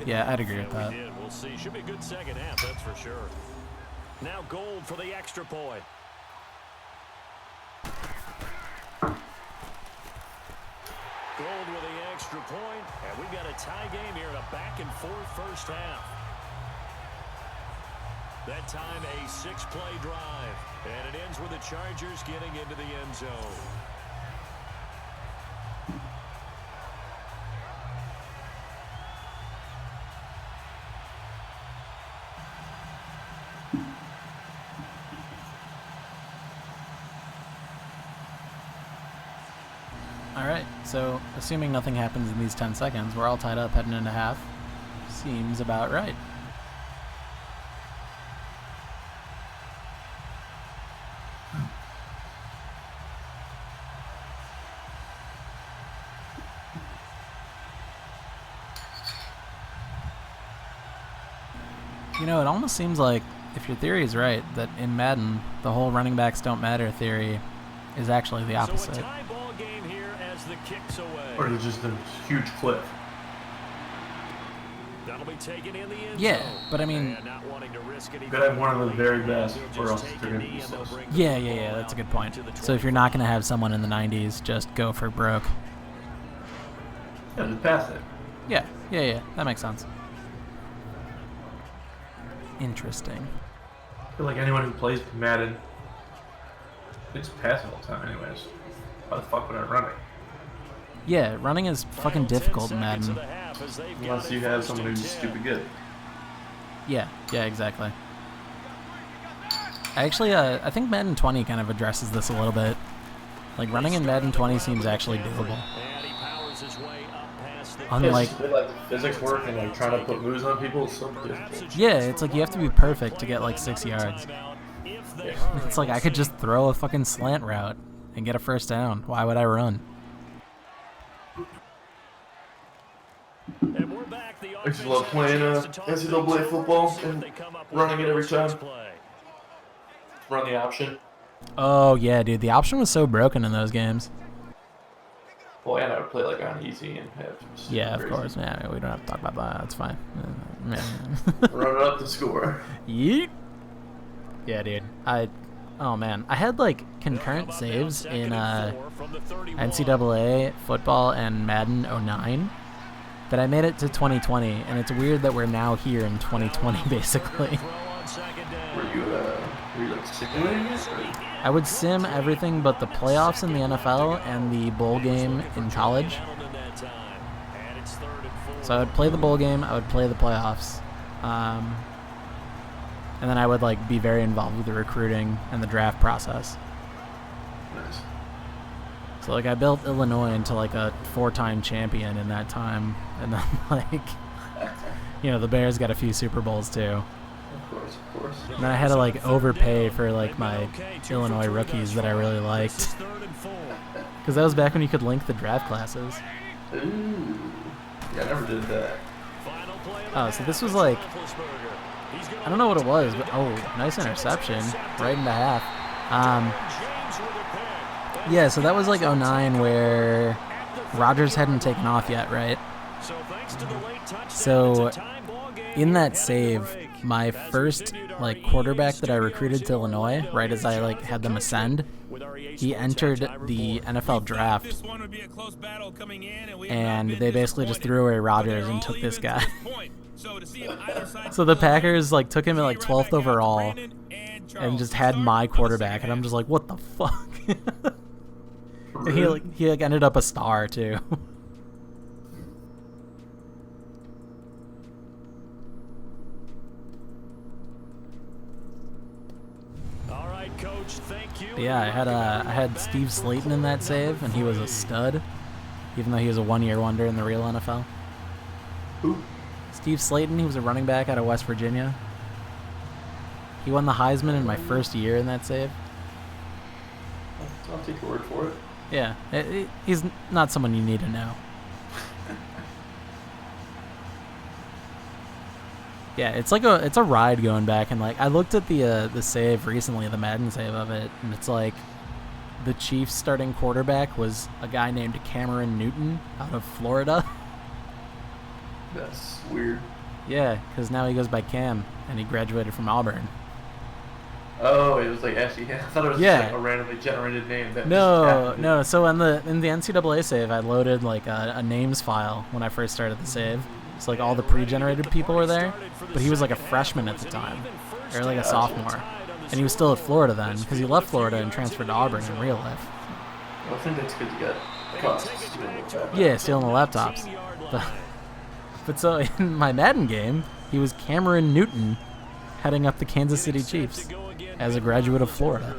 Yeah, I'd agree with
Yeah,
that.
we did. We'll see. Should be a good second half, that's for sure. Now Gold for the extra point. Gold with the extra point, and we've got a tie game here in a back-and-forth first half. That time a 6-play drive, and it ends with the Chargers getting into the end zone.
All right, so assuming nothing happens in these 10 seconds, we're all tied up heading into half. Seems about right. You know, it almost seems like, if your theory is right, that in Madden, the whole running backs don't matter theory is actually the opposite.
So a tie ball game here as the kicks away.
Or it's just a huge cliff.
That'll be taken in the end
Yeah,
zone.
but I mean,
And not wanting to risk anything.
Gotta have one of the very best,
They'll
or
just
else
take
they're
a
gonna
knee
be
and they'll
useless.
bring the
yeah,
football
that's a
out
good point.
to the
So if you're not going to
25.
have someone in the 90s, just go for broke.
Yeah, just pass it.
Yeah, that makes sense. Interesting.
I feel like anyone who plays Madden, they just pass it all the time anyways. Why the fuck would I run it?
Yeah, running is fucking difficult in Madden.
Unless you have someone who's stupid good.
Yeah, exactly. I think Madden 20 kind of addresses this a little bit. Like, running in Madden 20 seems actually doable.
And he claws his way up past the
Unlike,
It's like the physics work and like trying to put moves on people is so difficult.
yeah, it's like you have to be perfect to get like 6 yards. It's like I could just throw a fucking slant route and get a first down. Why would I run?
And we're back. The
I just love playing NCAA football and running it every time. Run the option.
Oh yeah, dude, the option was so broken in those games.
Well, and I would play like on easy and have.
Yeah, of course. Yeah, we don't have to talk about that. That's fine.
Run it up the score.
Yeet. Yeah, dude. Oh man, I had like concurrent saves in NCAA football and Madden 09 that I made it to 2020, and it's weird that we're now here in 2020 basically.
Were you like simulating it?
I would sim everything but the playoffs in the NFL and the bowl game in college. So I would play the bowl game, I would play the playoffs, and then I would like be very involved with the recruiting and the draft process.
Nice.
So like I built Illinois into like a 4-time champion in that time, and then like, you know, the Bears got a few Super Bowls too.
Of course.
And then I had to like overpay for like my Illinois rookies that I really liked, because that was back when you could link the draft classes.
Ooh. Yeah, I never did that.
Oh, so this was like, I don't know what it was, but oh, nice interception right into half. Yeah, so that was like 09 where Rodgers hadn't taken off yet, right? So in that save, my first like quarterback that I recruited to Illinois, right as I like had them ascend, he entered the NFL draft, and they basically just threw away Rodgers and took this guy. So the Packers like took him at like 12th overall and just had my quarterback, and I'm just like, what the fuck? And he ended up a star too.
All right, Coach, thank you.
But yeah, I had Steve Slayton in that save, and he was a stud, even though he was a one-year wonder in the real NFL.
Who?
Steve Slayton, he was a running back out of West Virginia. He won the Heisman in my first year in that save.
I'll take your word for it.
Yeah, he's not someone you need to know. Yeah, it's a ride going back, and like I looked at the save recently, the Madden save of it, and it's like the Chiefs starting quarterback was a guy named Cameron Newton out of Florida.
That's weird.
Yeah, because now he goes by Cam, and he graduated from Auburn.
Oh, it was like actually. I thought it was just like a randomly generated name. That
No. So in the NCAA save, I loaded like a names file when I first started the save. So like all the pre-generated people were there, but he was like a freshman at the time, or like a sophomore, and he was still at Florida then because he left Florida and transferred to Auburn in real life.
Well, I think that's good to get caught.
Yeah, stealing the laptops. But so in my Madden game, he was Cameron Newton, heading up the Kansas City Chiefs as a graduate of Florida.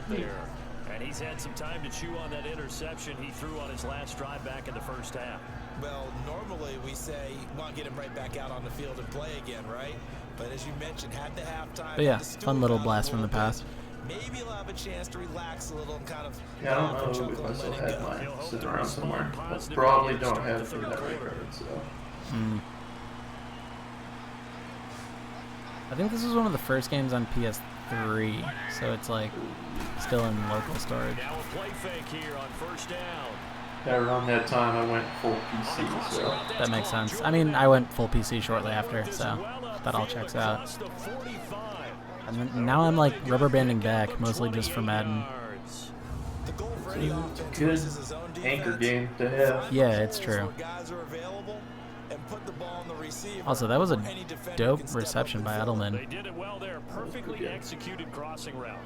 And he's had some time to chew on that interception he threw on his last drive back in the first half.
Well, normally we say, want to get him right back out on the field and play again, right? But as you mentioned, had the halftime.
But yeah, fun little blast from the past.
Maybe he'll have a chance to relax a little and kind of.
Yeah, I don't know if I still have mine sitting around somewhere. I probably don't have it in that record, so.
I think this was one of the first games on PS3, so it's like still in local storage.
Now a play fake here on first down.
Yeah, around that time I went full PC, so.
That makes sense. I mean, I went full PC shortly after, so that all checks out. And then, now I'm like rubber banding back, mostly just for Madden.
Good anchor game to have.
Yeah, it's true. Also, that was a dope reception by Edelman.
They did it well there. Perfectly executed crossing route.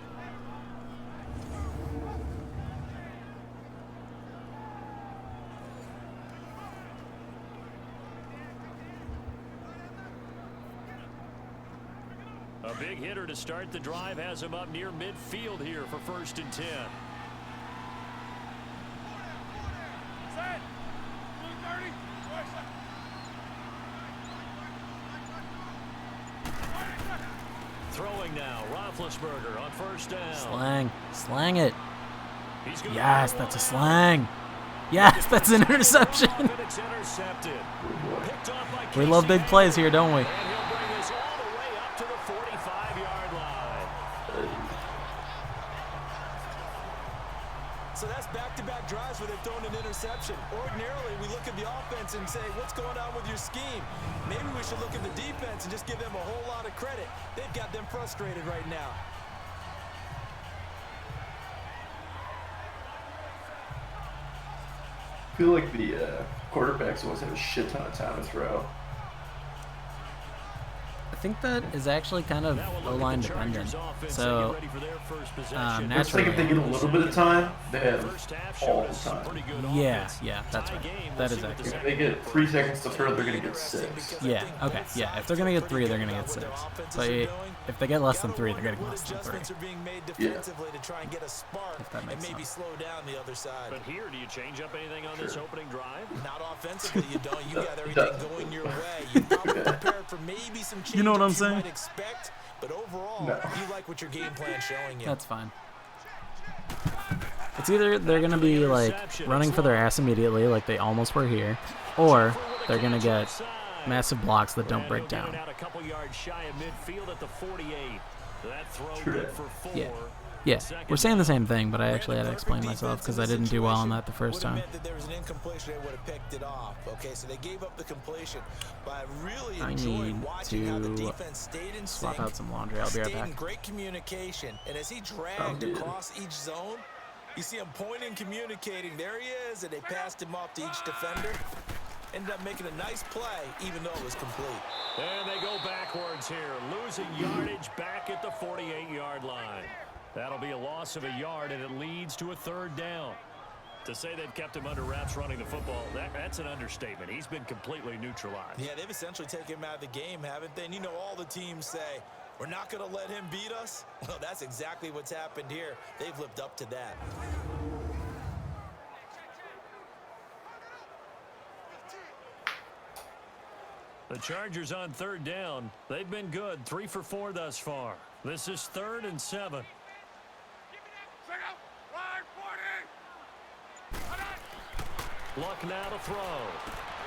A big hitter to start the drive has him up near midfield here for 1st and 10. throwing now. Roethlisberger on first down.
Slang it. Yes, that's a slang. Yes, that's an interception. We love big plays here, don't we?
And he'll bring this all the way up to the 45-yard line.
So that's back-to-back drives where they've thrown an interception. Ordinarily, we look at the offense and say, what's going on with your scheme? Maybe we should look at the defense and just give them a whole lot of credit. They've got them frustrated right now.
I feel like the quarterbacks always have a shit ton of time to throw.
I think that is actually kind of O-line dependent. So,
I
naturally,
think if they get a little bit of time, they have all the time.
yeah, that's right. That is accurate.
If they get 3 seconds to throw, they're going to get 6.
Yeah, okay, yeah. If they're going to get 3, they're going to get 6. But if they get less than 3, they're getting less than 3.
Yeah.
If that makes sense.
Slow down the other side.
But here, do you change up anything on this opening drive?
Not offensively, you don't. You got everything going your way. You probably prepared for maybe some changes
You know what I'm
you
saying?
might expect, but overall, you like what your game plan's showing you.
That's fine. It's either they're going to be like running for their ass immediately like they almost were here, or they're going to get massive blocks that don't break down.
A couple yards shy of midfield at the 48. That throw
True.
good for 4.
Yeah, we're saying the same thing, but I actually had to explain myself because I didn't do well on that the first time.
There was an incompletion, they would have picked it off. Okay, so they gave up the completion, but I really
I
enjoyed
need
watching how the
to
defense stayed in
swap
sync,
out some laundry. I'll be right
stayed in
back.
great communication, and as he dragged across each zone, you see him pointing, communicating. There he is, and they passed him off to each defender. Ended up making a nice play, even though it was complete.
And they go backwards here, losing yardage back at the 48-yard line. That'll be a loss of a yard, and it leads to a 3rd down. To say they've kept him under wraps running the football, that's an understatement. He's been completely neutralized.
Yeah, they've essentially taken him out of the game, haven't they? And you know all the teams say, we're not going to let him beat us. Well, that's exactly what's happened here. They've lived up to that.
The Chargers on 3rd down. They've been good, 3 for 4 thus far. This is 3rd and 7. Luck now to throw.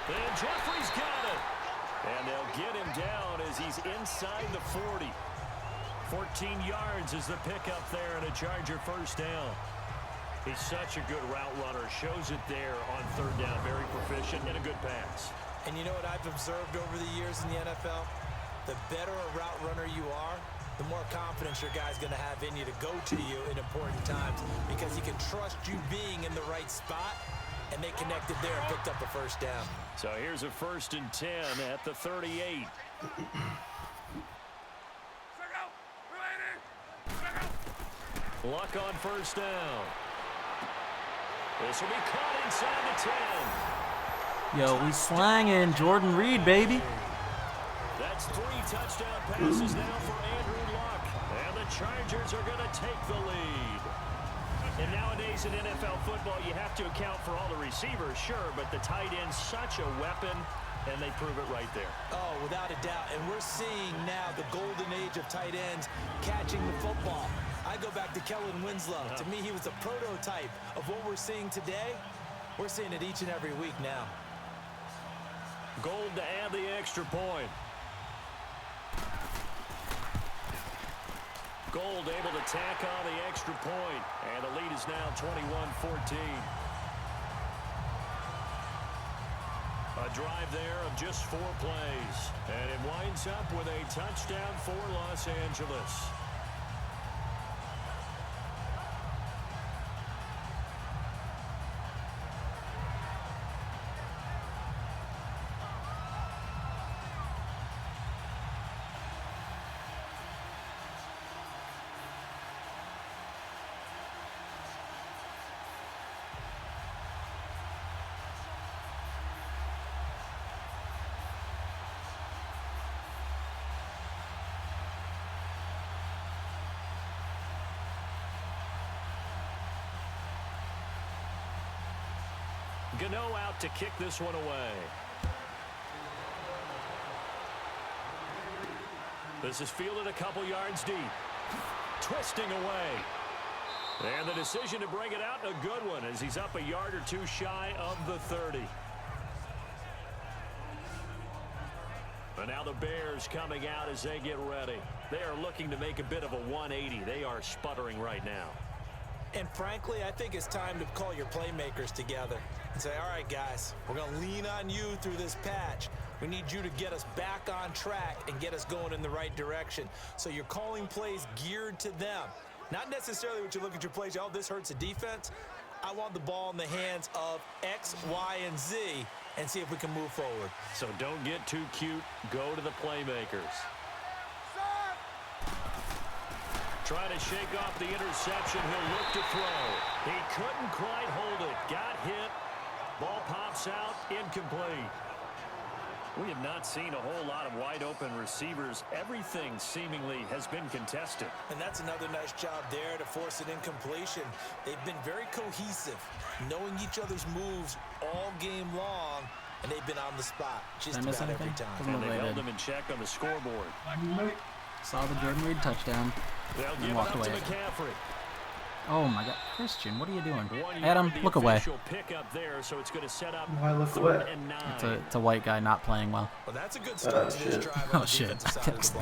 And Jeffrey's got it. And they'll get him down as he's inside the 40. 14 yards is the pickup there and a Charger 1st down. He's such a good route runner. Shows it there on 3rd down. Very proficient and a good pass.
And you know what I've observed over the years in the NFL? The better a route runner you are, the more confidence your guy's going to have in you to go to you in important times because he can trust you being in the right spot, and they connected there and picked up a 1st down.
So here's a 1st and 10 at the 38. Luck on 1st down. This will be caught inside the 10.
Yo, we slanging Jordan Reed, baby.
That's 3 touchdown passes now for Andrew Luck. And the Chargers are going to take the lead. And nowadays in NFL football, you have to account for all the receivers, sure, but the tight end's such a weapon, and they prove it right there.
Oh, without a doubt. And we're seeing now the golden age of tight ends catching the football. I go back to Kellen Winslow. To me, he was a prototype of what we're seeing today. We're seeing it each and every week now.
Gold to add the extra point. Gold able to tack on the extra point, and the lead is now 21-14. A drive there of just 4 plays, and it winds up with a touchdown for Los Angeles. Gano out to kick this one away. This is fielded a couple yards deep. Twisting away. And the decision to bring it out, a good one, as he's up a yard or two shy of the 30. And now the Bears coming out as they get ready. They are looking to make a bit of a 180. They are sputtering right now.
And frankly, I think it's time to call your playmakers together and say, all right, guys, we're going to lean on you through this patch. We need you to get us back on track and get us going in the right direction. So you're calling plays geared to them. Not necessarily what you look at your plays, oh, this hurts the defense. I want the ball in the hands of X, Y, and Z and see if we can move forward.
So don't get too cute. Go to the playmakers. Trying to shake off the interception. He'll look to throw. He couldn't quite hold it. Got hit. Ball pops out. Incomplete. We have not seen a whole lot of wide-open receivers. Everything seemingly has been contested.
And that's another nice job there to force an incompletion. They've been very cohesive, knowing each other's moves all game long, and they've been on the spot just about every time.
And they held them in check on the scoreboard.
Saw the Jordan Reed touchdown.
They'll give it up to McCaffrey.
Oh my God, Christian, what are you doing? Adam, look away.
Pickup there, so it's going to set up
Why look away?
It's a white guy not playing well.
Well, that's a good start to this drive.
Oh shit,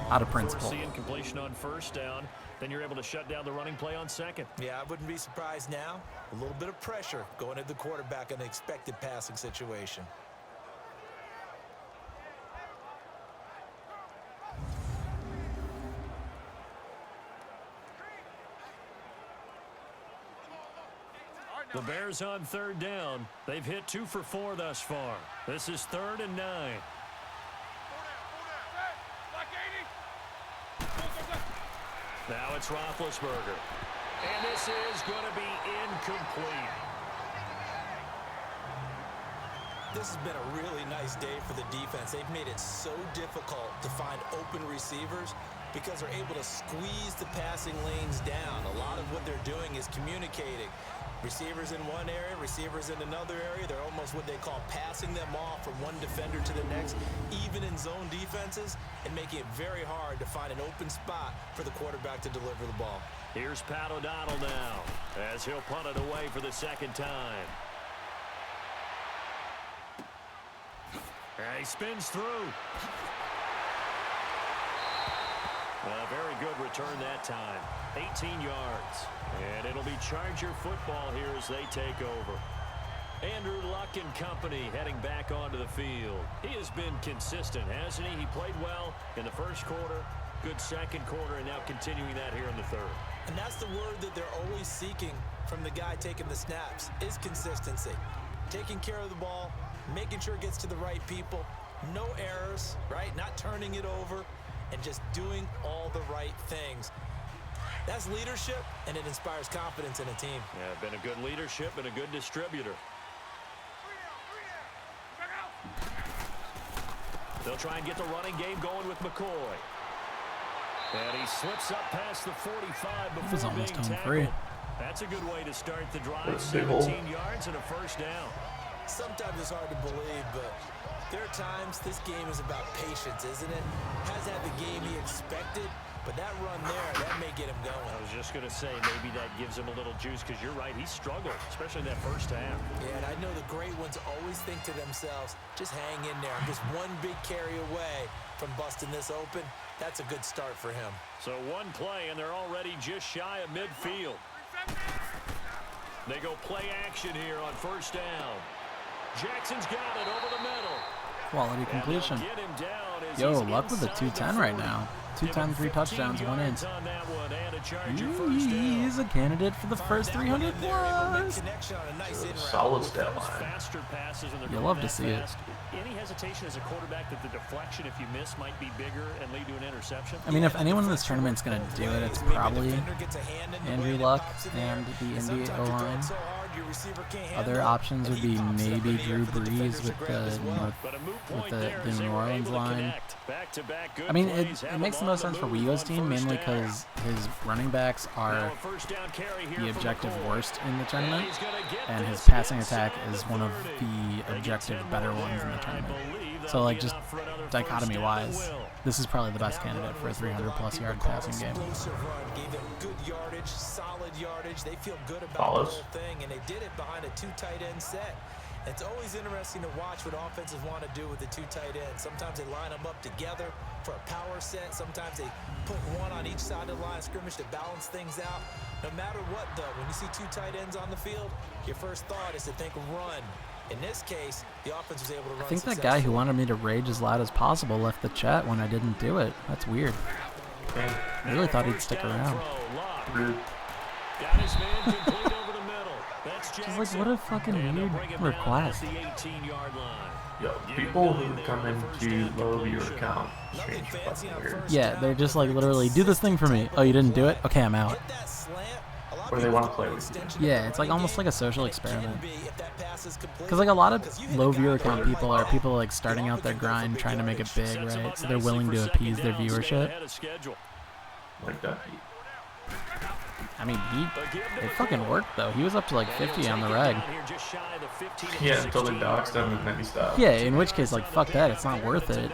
out of principle.
Seeing completion on first down, then you're able to shut down the running play on second.
Yeah, I wouldn't be surprised now. A little bit of pressure going at the quarterback in an expected passing situation.
The Bears on third down. They've hit 2 for 4 thus far. This is 3rd and 9. Now it's Roethlisberger. And this is going to be incomplete.
This has been a really nice day for the defense. They've made it so difficult to find open receivers because they're able to squeeze the passing lanes down. A lot of what they're doing is communicating. Receivers in one area, receivers in another area. They're almost what they call passing them off from one defender to the next, even in zone defenses, and making it very hard to find an open spot for the quarterback to deliver the ball.
Here's Pat O'Donnell now as he'll punt it away for the second time. And he spins through. A very good return that time. 18 yards. And it'll be Charger football here as they take over. Andrew Luck and company heading back onto the field. He has been consistent, hasn't he? He played well in the first quarter, good second quarter, and now continuing that here in the third.
And that's the word that they're always seeking from the guy taking the snaps, is consistency. Taking care of the ball, making sure it gets to the right people, no errors, right? Not turning it over, and just doing all the right things. That's leadership, and it inspires confidence in a team.
Yeah, been a good leadership and a good distributor. They'll try and get the running game going with McCoy. And he slips up past the 45 before being tackled. That's a good way to start the drive. 17 yards and a first down.
Sometimes it's hard to believe, but there are times this game is about patience, isn't it? Has had the game he expected, but that run there, that may get him going.
I was just going to say, maybe that gives him a little juice, because you're right, he struggled, especially in that first half.
Yeah, and I know the great ones always think to themselves, just hang in there. I'm just one big carry away from busting this open. That's a good start for him.
So one play, and they're already just shy of midfield. They go play action here on first down. Jackson's got it over the middle.
Quality completion. Yo, Luck with a 210 right now. 210, 3 touchdowns, 1 in. He's a candidate for the first 300 plus.
Solid stat line.
You'll love to see it.
Any hesitation as a quarterback that the deflection, if you miss, might be bigger and lead to an interception?
I mean, if anyone in this tournament's going to do it, it's probably Andrew Luck and the Indy O-line. Other options would be maybe Drew Brees with the New Orleans line. I mean, it makes the most sense for Wego's team, mainly because his running backs are the objective worst in the tournament, and his passing attack is one of the objective better ones in the tournament. So like just dichotomy-wise, this is probably the best candidate for a 300-plus yard passing game.
Explosive run, gave them good yardage, solid yardage. They feel good about
Follows.
the whole thing, and they did it behind a 2 tight end set. It's always interesting to watch what offenses want to do with the 2 tight ends. Sometimes they line them up together for a power set. Sometimes they put one on each side of the line of scrimmage to balance things out. No matter what, though, when you see 2 tight ends on the field, your first thought is to think run. In this case, the offense was able to run.
I think that guy who wanted me to rage as loud as possible left the chat when I didn't do it. That's weird. I really thought he'd stick around.
Rude.
Got his man complete over the middle. That's
Just like, what a fucking weird request.
The 18-yard line.
Yo, people who come into low viewer count change fucking weird.
Yeah, they're just like literally, do this thing for me. Oh, you didn't do it? Okay, I'm out.
Or they want to play with you.
Yeah, it's like almost like a social experiment. Because like a lot of low viewer count people are people like starting out their grind trying to make it big, right? So they're willing to appease their viewership.
Like that.
I mean, it fucking worked though. He was up to like 50 on the reg.
Yeah, until they doxed him and then he stopped.
Yeah, in which case, like, fuck that. It's not worth it.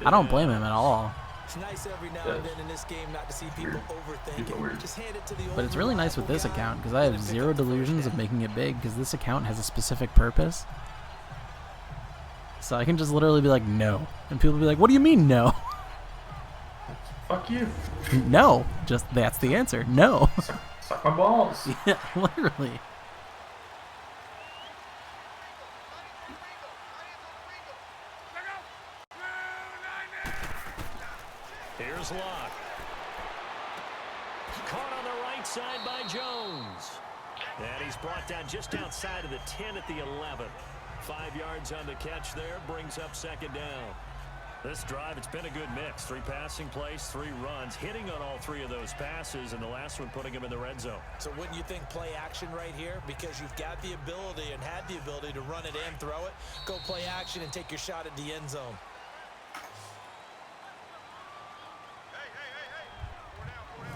I don't blame him at all.
It's nice every now and then in this game not to see people overthink it. Just hand it to the
But it's really nice with this account because I have zero delusions of making it big because this account has a specific purpose. So I can just literally be like, no. And people will be like, what do you mean, no?
Fuck you.
No. Just that's the answer. No.
Suck my balls.
Yeah, literally.
Here's Locke. Caught on the right side by Jones. And he's brought down just outside of the 10 at the 11. 5 yards on the catch there, brings up second down. This drive, it's been a good mix. 3 passing plays, 3 runs, hitting on all 3 of those passes, and the last one putting him in the red zone.
So wouldn't you think play action right here? Because you've got the ability and had the ability to run it and throw it. Go play action and take your shot at the end zone.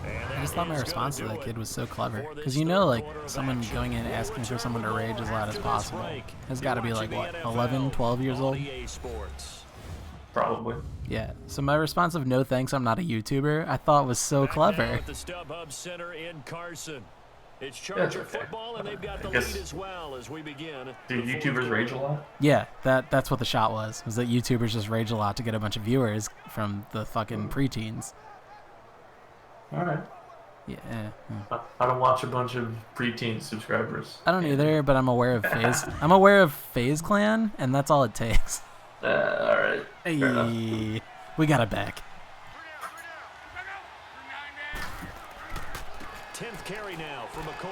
I just thought my response to that kid was so clever. Because you know, like, someone going in asking for someone to rage as loud as possible has got to be, like, what, 11, 12 years old?
Probably.
Yeah. So my response of no thanks, I'm not a YouTuber, I thought was so clever.
At the StubHub Center in Carson. It's Charger football, and they've got the lead as well as we begin.
Do YouTubers rage a lot?
Yeah, that's what the shot was that YouTubers just rage a lot to get a bunch of viewers from the fucking preteens.
Alright.
Yeah.
I don't watch a bunch of preteen subscribers.
I don't either, but I'm aware of FaZe. I'm aware of FaZe Clan, and that's all it takes.
Alright.
Hey, we got it back.
10th carry now for McCoy.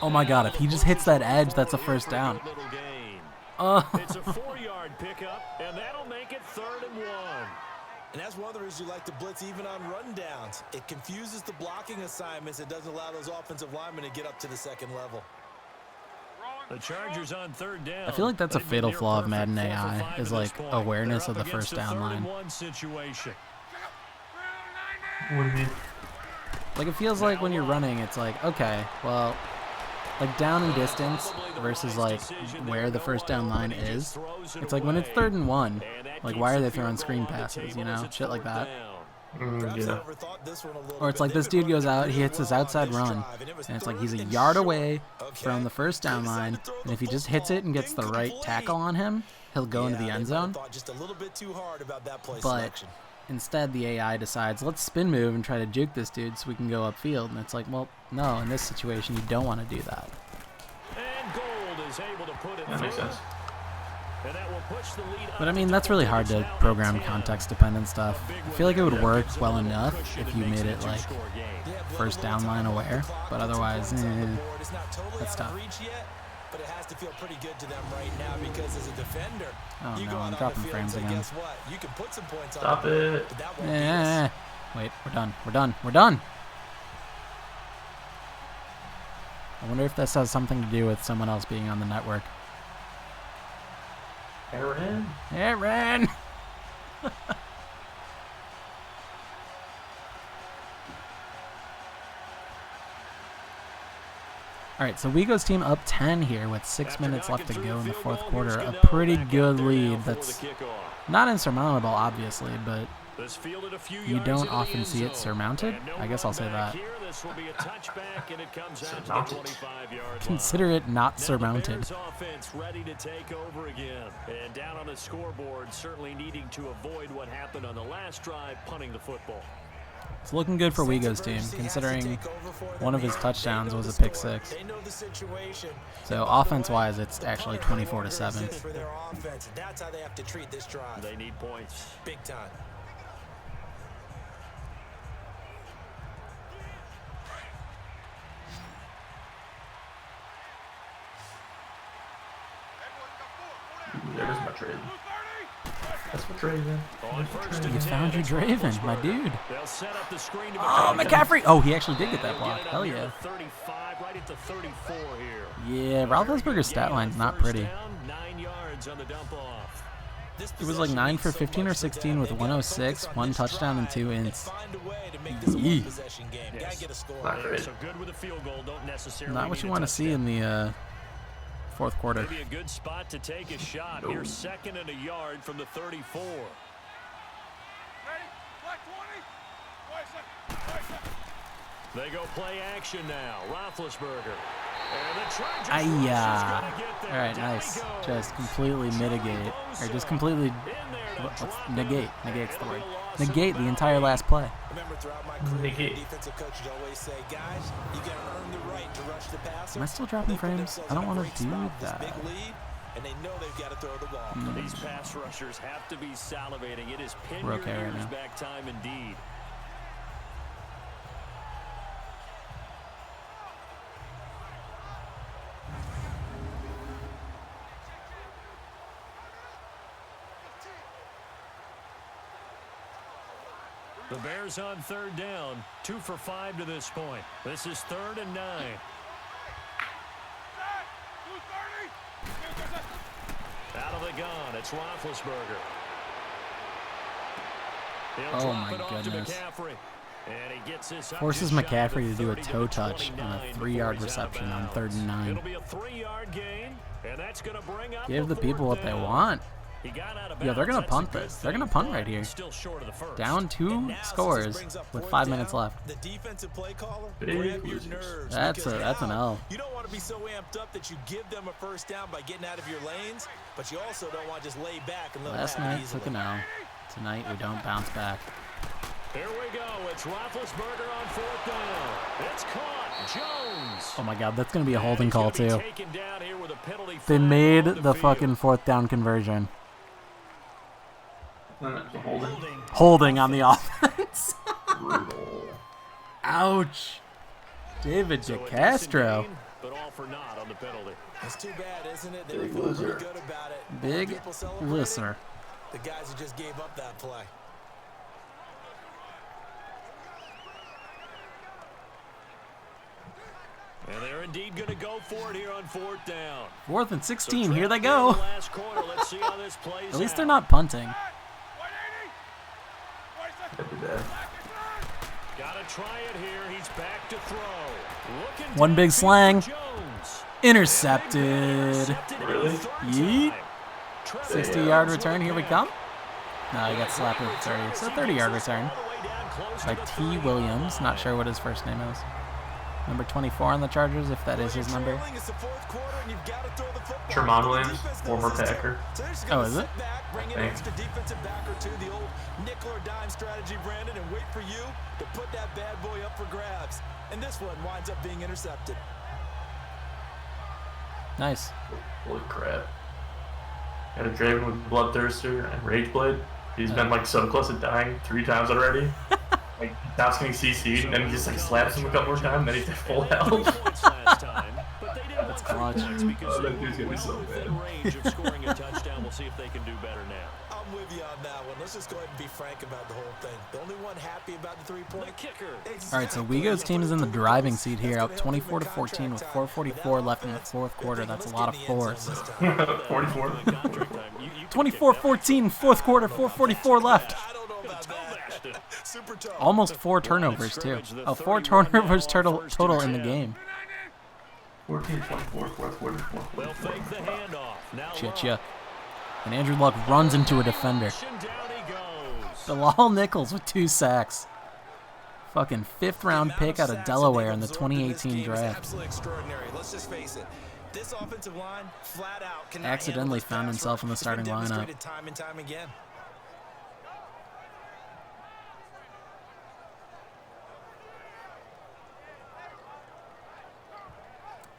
Oh my god, if he just hits that edge, that's a first down. Oh.
It's a 4-yard pickup, and that'll make it 3rd and 1.
And that's one of the reasons you like to blitz even on rundowns. It confuses the blocking assignments. It doesn't allow those offensive linemen to get up to the second level.
The Chargers on 3rd down.
I feel like that's a fatal flaw of Madden AI, is like awareness of the first down line.
What do you mean?
Like it feels like when you're running, it's like, okay, well, like down and distance versus like where the first down line is. It's like when it's 3rd and 1, like why are they throwing screen passes, you know, shit like that.
Yeah.
Or it's like this dude goes out, he hits his outside run, and it's like he's a yard away from the first down line, and if he just hits it and gets the right tackle on him, he'll go into the end zone. But instead the AI decides, let's spin move and try to juke this dude so we can go upfield, and it's like, well, no, in this situation you don't want to do that.
And Gold is able to put it
That makes
through.
sense.
And that will push the lead
But I
up
mean,
to
that's really
20.
hard to program context-dependent stuff. I feel like it would work well enough if you made it like first down line aware, but otherwise, that's tough.
But it has to feel pretty good to them right now because as a defender,
Oh
you
no,
go
I'm
out
dropping
on the field
frames
and say,
again.
guess what? You can put some points
Stop
on
it.
but that won't beat us.
Wait, we're done. I wonder if this has something to do with someone else being on the network. Aaron! All right, so Wego's team up 10 here with 6 minutes left to go in the fourth quarter. A pretty good lead that's not insurmountable, obviously, but you don't often see it surmounted. I guess I'll say that. Consider it not surmounted.
Ready to take over again. And down on the scoreboard, certainly needing to avoid what happened on the last drive, punting the football.
It's looking good for Wego's team, considering one of his touchdowns was a pick six. So offense-wise, it's actually 24-7.
That's how they have to treat this drive.
They need points.
Big time.
There's my trade. That's what Draven.
You found your Draven, my dude. Oh, McCaffrey! Oh, he actually did get that block. Hell yeah. Yeah, Roethlisberger's stat line's not pretty. It was like 9 for 15 or 16 with 106, 1 touchdown, and 2 ints. Yee. Not what you want to see in the fourth quarter.
Maybe a good spot to take a shot. Here, 2nd and a yard from the 34. They go play action now. Roethlisberger.
All right, nice. Just completely mitigate, or just completely negate. Negate's the word. Negate the entire last play.
Remember, throughout my career, defensive coaches always say, guys, you got to earn the right to rush the passer.
Am I still dropping frames? I don't want to do that.
And they know they've got to throw the ball.
These pass rushers have to be salivating. It is pin
We're okay
your
right
ears
now.
back time indeed. The Bears on 3rd down, 2 for 5 to this point. This is 3rd and 9. Out of the gun, it's Roethlisberger.
Oh my goodness. Forces McCaffrey to do a toe touch on a 3-yard reception on 3rd and 9.
It'll be a 3-yard gain, and that's going to bring up
Give the people what they want. Yeah, they're going to punt this. They're going to punt right here. Down 2 scores with 5 minutes left.
The defensive play caller,
That's an L.
You don't want to be so amped up that you give them a first down by getting out of your lanes, but you also don't want to just lay back and let
Last
them have it
night
easily.
took an L. Tonight we don't bounce back.
Here we go. It's Roethlisberger on 4th down. It's caught. Jones.
Oh my god, that's going to be a holding call too.
Taken down here with a penalty
They
flag
made
on
the
field.
fucking 4th down conversion.
Holding.
Holding on the offense. Ouch. David
So a decent
DeCastro.
gain, but all for naught on the penalty.
It's too bad, isn't it? They were feeling pretty good about it.
Big
People celebrating.
listener.
The guys who just gave up that play.
And they're indeed going to go for it here on 4th down.
4th and
So
16. Here they
trapped in the
go.
last quarter. Let's see how this plays
At least they're
out.
not punting.
Gotta try it here. He's back to throw. Looking
One big
downfield
slang.
for Jones.
Intercepted.
Really?
Yeet. 60-yard return. Here we come. No, he got slapped with 30. So 30-yard return by T. Williams. Not sure what his first name is. Number 24 on the Chargers, if that is his number.
Tremont Williams, former Packer.
Oh, is it?
Bring an extra defensive back or two, the old nickel or dime strategy, Brandon, and wait for you to put that bad boy up for grabs. And this one winds up being intercepted.
Nice.
Holy crap. Got a Draven with Bloodthirster and Rageblade. He's been like so close to dying 3 times already. Like now it's getting CC'd, and then he just like slaps him a couple more times, then he's at full health.
That's clutch.
Oh, that dude's gonna be so bad.
Range of scoring a touchdown. We'll see if they can do better now.
I'm with you on that one. Let's just go ahead and be frank about the whole thing. The only one happy about the 3-point
The kicker.
All right, so Wego's team is in the driving seat here, up 24-14 with 4:44 left in the fourth quarter. That's a lot of fours.
44.
24-14, fourth quarter, 4:44 left.
I don't know about that. Super tough.
Almost 4 turnovers too. Oh, 4 turnovers total in the game.
14-24, fourth quarter,
They'll fake the handoff. Now
Chitcha. And Andrew Luck runs into a defender.
and down he goes.
Bilal Nichols with 2 sacks. Fucking 5th round pick out of Delaware in the 2018 draft.
Absolutely extraordinary. Let's just face it. This offensive line flat out cannot
Accidentally
handle this
found
pass
himself
rush.
in the
It's been
starting lineup.
demonstrated time and time again.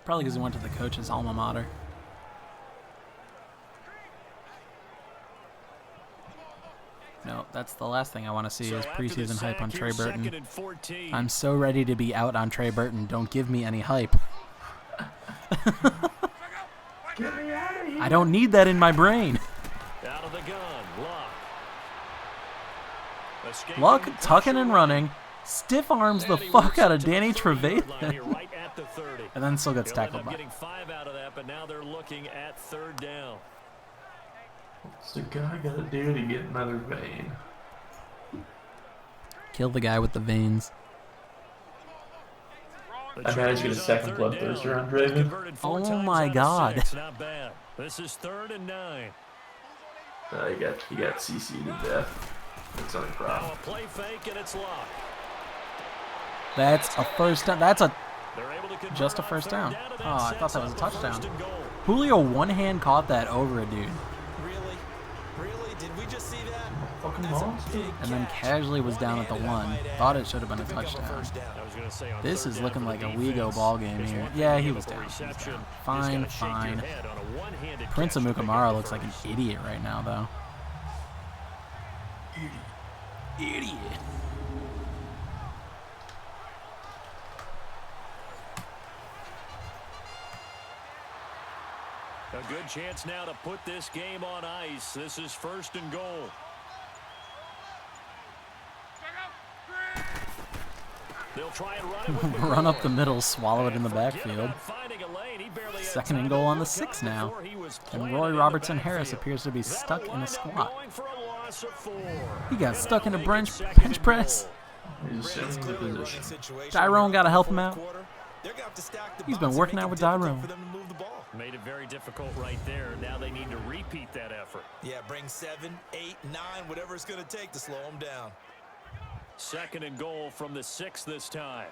Probably because he went to the coach's alma mater. No, that's the last thing I want to see is preseason hype on Trey Burton. I'm so ready to be out on Trey Burton. Don't give me any hype.
Get me out of here.
I don't need that in my brain.
Out of the gun, Luck.
Luck tucking and running. Stiff arms the fuck out of Danny Trevathan.
Right at the 30.
And then still gets
They'll end
tackled
up
by.
getting 5 out of that, but now they're looking at 3rd down.
What's the guy got to do to get another vein?
Kill the guy with the veins.
I managed to get a second bloodthirster on Draven.
Oh my god.
Not bad. This is 3rd and 9.
He got CC'd to death. That's not a
Now
problem.
a play fake and it's Luck.
That's a first down. That's
They're able to convert
just a
on
first
3rd
down.
and that
Oh, I thought
sets
that was a
up
touchdown.
1st and goal.
Julio one-hand caught that over a dude.
Really? Really? Did we just see that?
Fucking
That's a
monster.
big
And then
catch.
casually was down at the
One-handed, I
1.
might add,
Thought it should have been a
to pick up
touchdown.
first down.
I was gonna say on
This
3rd
is
down
looking
for
like
the
a
defense,
Wego ball game
there's
here.
one thing
Yeah,
to
he
give
was
up a
down.
reception.
Fine,
Just gotta shake your
fine.
head on a one-handed
Prince
catch to pick
Amukamara
up
looks like an
first.
idiot right now, though. Idiot.
A good chance now to put this game on ice. This is 1st and goal. They'll try and run it with
Run up
McCoy.
the middle, swallow it in the
Forget
backfield.
about finding a lane. He barely had
2nd
time
and
to
goal on the
look
6
up
now.
before he was
And
planted
Roy
in the
Robertson Harris
backfield.
appears to be
That'll
stuck in a
wind up
squat.
going for a loss of 4.
He got
And
stuck in
that'll
a
make it
bench
2nd
bench
and
press.
goal.
He's
It's
assuming the
clearly a running
position.
situation.
Tyrone gotta help him
Fourth
out.
quarter, they're gonna have to stack the
He's
box
been
and
working
make
out
it
with
difficult
Tyrone.
for them to move the ball.
Made it very difficult right there. Now they need to repeat that effort.
Yeah, bring 7, 8, 9, whatever it's going to take to slow them down.
2nd and goal from the 6 this time.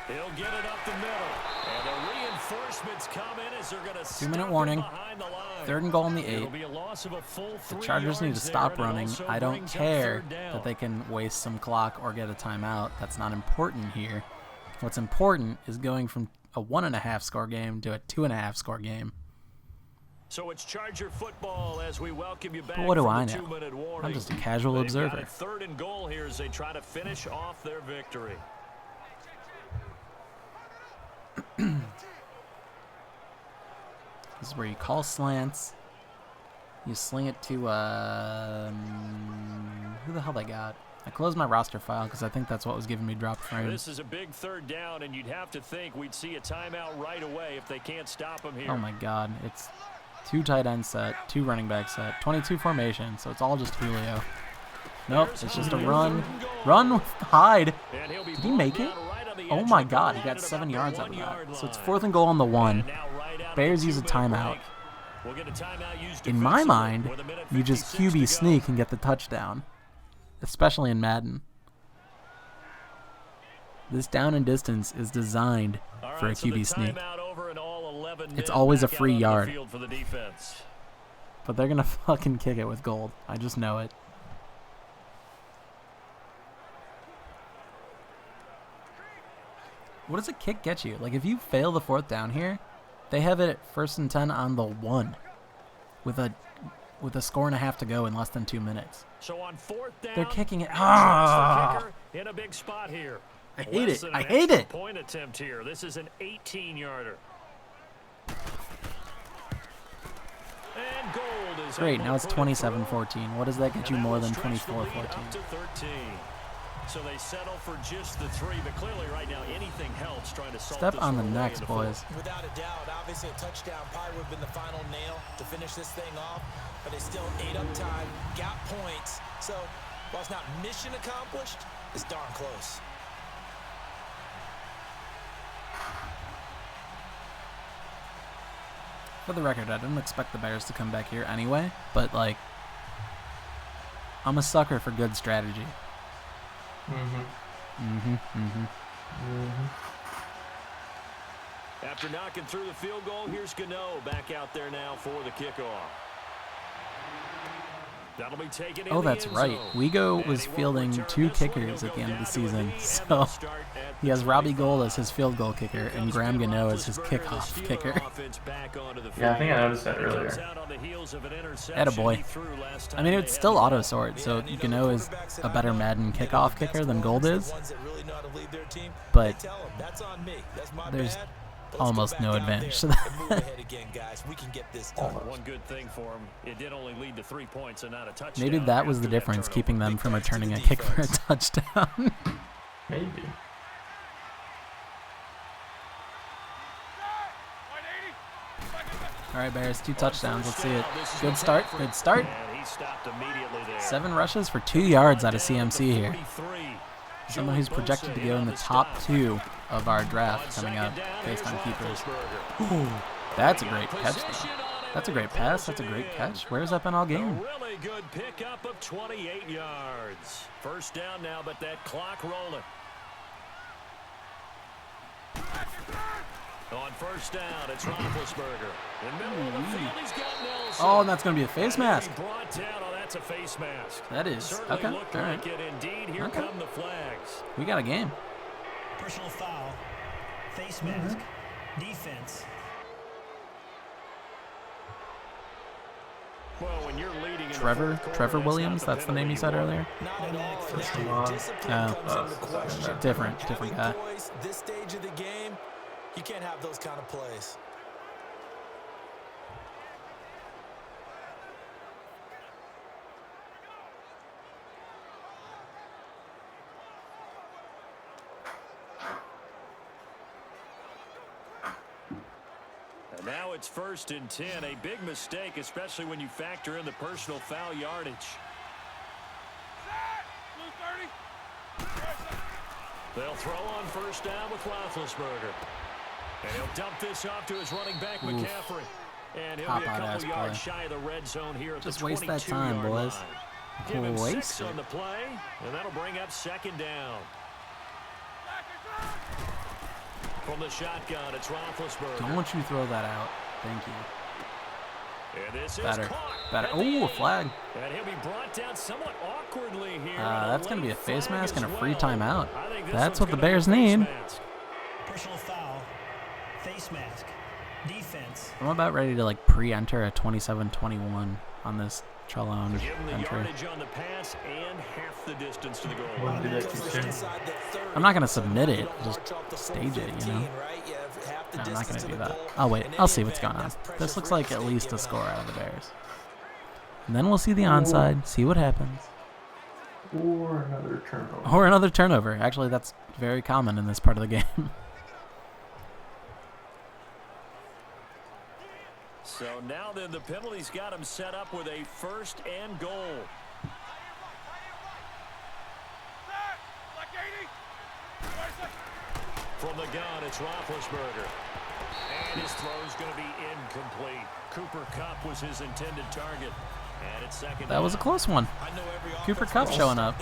He'll get it up the middle. And the reinforcements come in as they're going to
2-minute warning.
behind the line.
3rd and goal on the 8.
It'll be a loss of a full 3
The Chargers need to
yards
stop
there, and it
running.
also
I don't
brings up
care
3rd down.
that they can waste some clock or get a timeout. That's not important here. What's important is going from a 1.5 score game to a 2.5 score game.
So it's Charger football as we welcome you back.
But what do
from
I
the
know?
2-minute warning.
I'm just a casual
They've
observer.
got it 3rd and goal here as they try to finish off their victory.
This is where you call slants. You sling it to, who the hell they got? I closed my roster file because I think that's what was giving me drop frames.
This is a big 3rd down, and you'd have to think we'd see a timeout right away if they can't stop him here.
Oh my god, it's 2 tight end set, 2 running back set, 22 formation, so it's all just Julio. Nope, it's just a run. Run with Hyde.
And he'll be
Did he make it?
down right on the
Oh
edge
my
of the
god, he
line
got
at
7
about
yards
the
out of
1-yard
that. So it's
line.
4th and goal on the 1.
And now right out of
Bears
the
use a
2-minute
timeout.
break. We'll get a timeout used
In my
defensively
mind,
with 1:56
you just
to
QB
go.
sneak and get the touchdown, especially in Madden. This down and distance is designed
All
for a
right, so the
QB sneak,
timeout over and all 11
It's
men
always a
back out
free
on the
yard.
field for the defense.
but they're gonna fucking kick it with gold. I just know it. What does a kick get you? Like if you fail the 4th down here, they have it at 1st and 10 on the 1, with a score and a half to go in less than 2 minutes.
So on 4th down,
They're kicking it.
the
Ah!
kicker in a big spot here.
I hate
Less
it.
than
I
an
hate
extra
it.
Point attempt here. This is an 18-yarder. And gold is
Great.
able
Now
to
it's
put it through.
27-14. What does that get
And
you
that
more
will
than
stretch the lead
24-14?
up to 13. So they settle for just the 3, but clearly right now anything helps trying to salt
Step
this
on the
one away
necks,
in the fourth.
boys.
Without a doubt, obviously a touchdown probably would have been the final nail to finish this thing off, but they still ate up time, got points. So While it's not mission accomplished, it's darn close.
For the record, I didn't expect the Bears to come back here anyway, but, like, I'm a sucker for good strategy.
After knocking through the field goal, here's Gano back out there now for the kickoff. That'll be taken in
Oh, that's right. Wego was fielding 2 kickers at the end of the season, so he has Robbie Gould as his field goal kicker and Graham Gano as his kickoff kicker.
Yeah, I think I noticed that earlier.
Attaboy. I mean, it's still auto-sort, so Gano is a better Madden kickoff kicker than Gould is, but there's almost no advantage to that.
One good thing for him, it did only lead to 3 points and not a touchdown.
Maybe that was the difference, keeping them from returning a kick for a touchdown.
Maybe.
All right, Bears, 2 touchdowns. Let's see it. Good start. Good start. 7 rushes for 2 yards out of CMC here. Someone who's projected to go in the top 2 of our draft coming up based on keepers. Ooh, that's a great catch, though. That's a great pass. That's a great catch. Where's that been all game?
Really good pickup of 28 yards. First down now, but that clock rolling. On first down, it's Roethlisberger. In the middle of the field, he's got Nelson.
Oh, and that's going to be a face mask.
Brought down. Oh, that's a face mask.
That is.
Certainly
Okay.
looked
All
like
right.
it indeed. Here
Okay.
come the flags.
We got a game.
Personal foul. Face mask. Defense.
Well, when you're leading in the
Trevor
fourth quarter,
Trevor
that's
Williams,
not the
that's the name you said
penalty
earlier?
Not at all.
First
Yeah,
one.
discipline comes into
Oh,
question.
different
Having
guy.
poise this stage of the game, you can't have those kind of plays.
And now it's 1st and 10. A big mistake, especially when you factor in the personal foul yardage. They'll throw on first down with Roethlisberger. And he'll dump this off to his running back, McCaffrey. And he'll be a
Pop-out
couple
ass
yards
play.
shy of the red zone here at
Just
the 22-yard
waste that time, boys.
line. Give him 6
Waste it.
on the play, and that'll bring up 2nd down. From the shotgun, it's Roethlisberger.
Don't you throw that out. Thank you.
And this
Better.
is caught
Better.
at the
Oh, a
end.
flag.
And he'll be brought down somewhat awkwardly here.
That's going to be a face mask and a free timeout.
I think this
That's
one's
what the
gonna be a
Bears
face
need.
mask.
Personal foul. Face mask. Defense.
I'm about ready to, like, pre-enter a 27-21 on this Trellone
Give him the
entry.
yardage on the pass and half the distance to the goal
Wouldn't
line.
do that too soon.
I'm not going to submit it. Just stage it, you know? No, I'm not going to do that. I'll wait. I'll see what's going on. This looks like at least a score out of the Bears. And then we'll see the onside, see what happens.
Or another turnover.
Or another turnover. Actually, that's very common in this part of the game.
So now then the penalty's got him set up with a 1st and goal. From the gun, it's Roethlisberger. And his throw's going to be incomplete. Cooper Kupp was his intended target. And it's 2nd
That was a
down.
close one. Cooper Kupp showing up.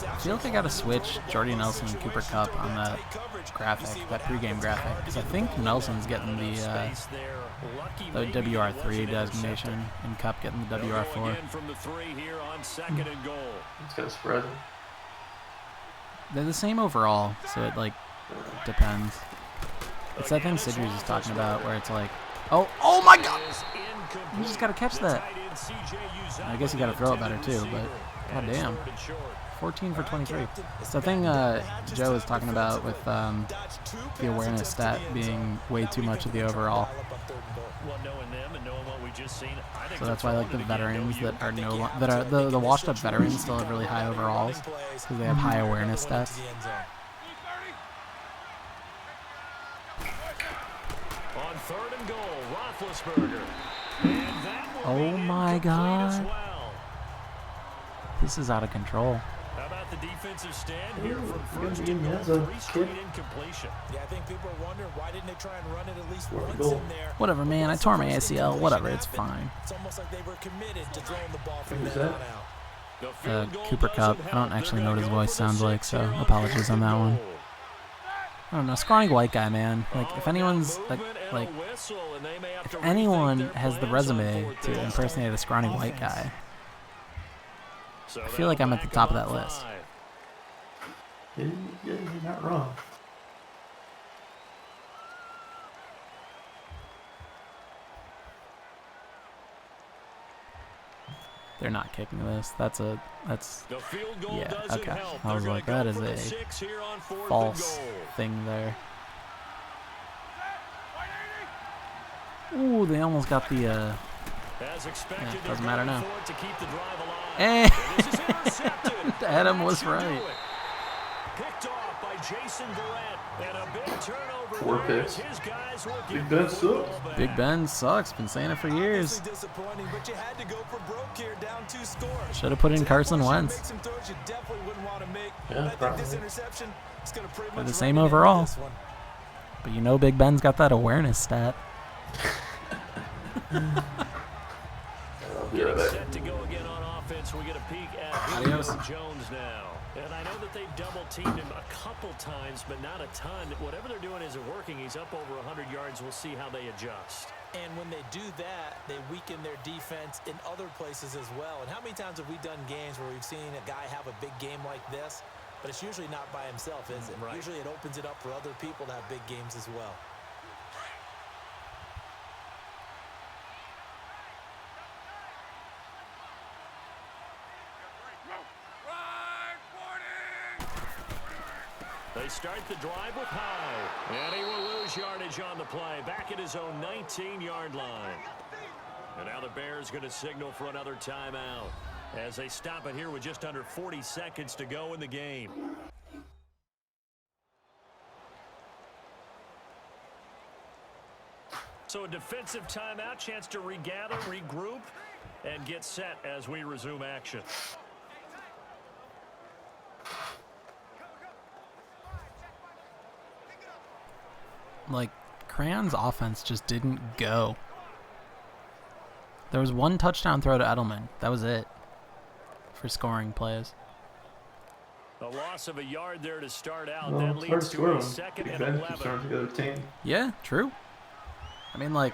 I feel like I got to switch Jordy Nelson and Cooper Kupp on that graphic, that pregame graphic, because I think Nelson's getting the WR3 designation and Kupp getting the
They'll go
WR4.
again from the 3 here on 2nd and goal.
It's got a spread.
They're the same overall, so it, like, depends. It's that thing Sidgers is talking about where it's like, oh my God! You just got to catch that. I guess you got to throw it better too, but god damn. 14 for 23. It's the thing Joe was talking about with the awareness stat being way too much of the overall. So that's why, like, the veterans that are the washed up veterans still have really high overalls because they have high awareness stats.
On 3rd and goal, Roethlisberger. And that will
Oh
be
my
incomplete
God.
as well.
This is out of control.
How about the defensive stand here from
You're
first
gonna
and
be
goal,
in the
3 straight incompletion.
Yeah, I think people are wondering why didn't they try and run it at least
Fourth and
once
goal.
in there.
Whatever, man. I
Once the
tore my
first
ACL.
incompletion
Whatever, it's
happened,
fine.
It's almost like they were committed to throwing the ball from
Who's
then
that?
on out.
The field goal
Cooper Cup.
doesn't
I don't
help.
actually
They're
know what his
gonna go
voice
for the
sounds like,
6
so
here
apologies on that one.
goal.
I don't know. Scrawny white guy, man. Like, if anyone's if anyone has the resume to impersonate a scrawny white guy, I feel like I'm at the top of that list.
Yeah, you're not wrong.
They're not kicking this. That's
The field goal
yeah,
doesn't
okay.
help.
I was
They're
like,
gonna
that
go
is
for the
a
6 here on 4th and
false
goal.
thing there. Ooh, they almost got the
As expected,
yeah,
they're
doesn't matter
going
now.
for it to keep the drive alive.
Eh.
And this is intercepted.
Adam
And
was
that should do
right.
it. Picked off by Jason Durant. And a big turnover
4
there
picks.
as his guys will
Big
get
Ben
the football
sucks.
back.
Big Ben sucks. Been saying it for years.
Obviously disappointing, but you had to go for broke here, down 2 scores.
Should have put in
So
Carson
unfortunately,
Wentz.
make some throws you definitely wouldn't want to make.
Yeah,
And I think
probably.
this interception is going to pretty
They're
much
the same
write it into
overall.
this one.
But you know Big Ben's got that awareness stat.
I'll be right
Getting
back.
set to go again on offense. We get a peek at
Adios.
Julio Jones now. And I know that they've double-teamed him a couple times, but not a ton. Whatever they're doing isn't working. He's up over 100 yards. We'll see how they adjust.
And when they do that, they weaken their defense in other places as well. And how many times have we done games where we've seen a guy have a big game like this, but it's usually not by himself, is it?
Right.
Usually it opens it up for other people to have big games as well.
They start the drive with High. And he will lose yardage on the play. Back at his own 19-yard line. And now the Bears going to signal for another timeout as they stop it here with just under 40 seconds to go in the game. So a defensive timeout, chance to regather, regroup, and get set as we resume action.
Like, Crayon's offense just didn't go. There was one touchdown throw to Edelman. That was it for scoring plays.
A loss of a yard there to start out.
Well,
That
it's hard
leads
to
to
score
a
when
second
Big
and
Ben
11.
keeps throwing to the other team.
Yeah, true. I mean, like,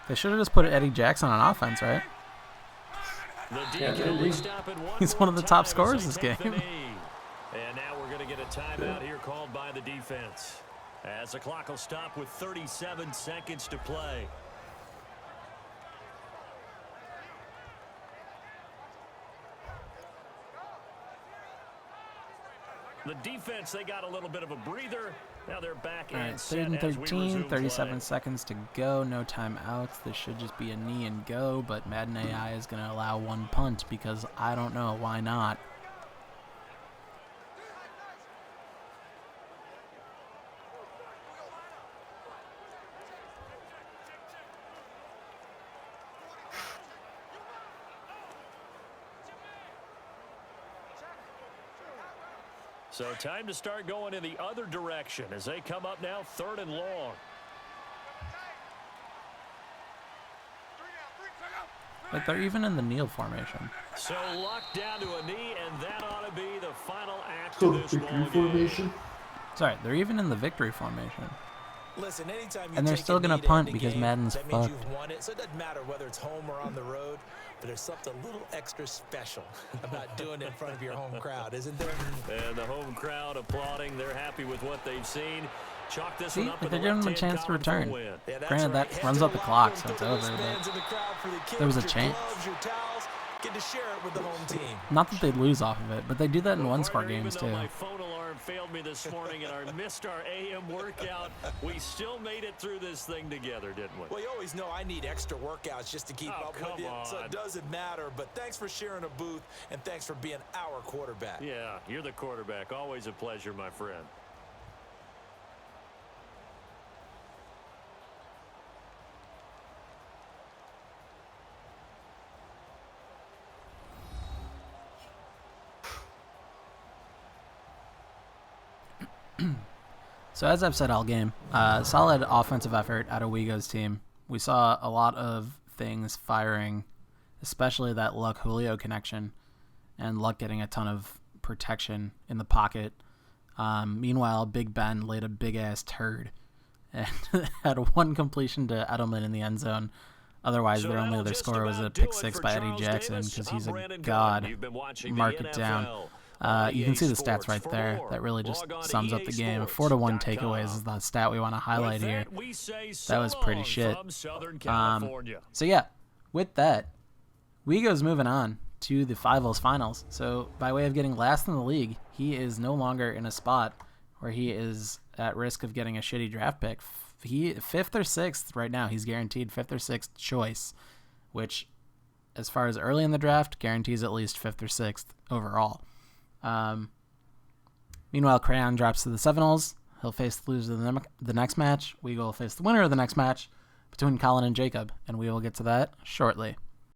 they should have just put Eddie Jackson on offense, right?
The D
Yeah,
can
they
only
do.
stop it
He's
more
one of the top
time as
scorers
they
this
take the
game.
knee. And now we're going to get a timeout here called by the defense. As the clock will stop with 37 seconds to play. The defense, they got a little bit of a breather. Now they're back
All
and
right,
set
3rd and
as we
13,
resume
37
play.
seconds to go. No timeouts. This should just be a knee and go, but Madden AI is going to allow one punt because I don't know. Why not?
So time to start going in the other direction as they come up now 3rd and long.
Like, they're even in the kneel formation.
So locked down to a knee, and that ought to be the final act
So
of this
victory
ball game.
formation.
Sorry, they're even in the victory formation.
Listen, anytime you
And they're
take
still
a
gonna
knee to
punt
end a
because
game,
Madden's
that means
fucked.
you've won it. So it doesn't matter whether it's home or on the road, but there's something a little extra special about doing it in front of your home crowd, isn't there?
And the home crowd applauding. They're happy with what they've seen. Chalk this
See,
one up
like,
with
they're
the
giving them a
left-hand
chance to
column for a
return.
win.
Yeah, that's
Granted,
right.
that
Head
runs
to
up the
locker
clock,
room,
so
throw
it's
the
over,
wristbands
but
in the crowd for the kids,
there was a
your
chance.
gloves, your towels. Get to share it with the home team.
Not that they'd lose off of it, but they do that in
Well,
one-score
partner,
games,
even
too.
though my phone alarm failed me this morning and I missed our AM workout, we still made it through this thing together, didn't we?
Well, you always know I need extra workouts just to keep
Oh,
up with
come
you, so
on.
it doesn't matter. But thanks for sharing a booth, and thanks for being our quarterback.
Yeah, you're the quarterback. Always a pleasure, my friend.
So as I've said all game, solid offensive effort out of Wego's team. We saw a lot of things firing, especially that Luck Julio connection, and Luck getting a ton of protection in the pocket. Meanwhile, Big Ben laid a big ass turd and had one completion to Edelman in the end zone. Otherwise, their only other score was a pick six by Eddie Jackson because he's a god. Mark it down. You can see the stats right there. That really just sums up the game. 4-1 takeaways is the stat we want to highlight here. That was pretty shit. So yeah, with that, Wego's moving on to the Finals. So by way of getting last in the league, he is no longer in a spot where he is at risk of getting a shitty draft pick. He 5th or 6th right now. He's guaranteed 5th or 6th choice, which, as far as early in the draft, guarantees at least 5th or 6th overall. Meanwhile, Crayon drops to the Seminoles. He'll face the loser of the next match. We will face the winner of the next match between Colin and Jacob, and we will get to that shortly.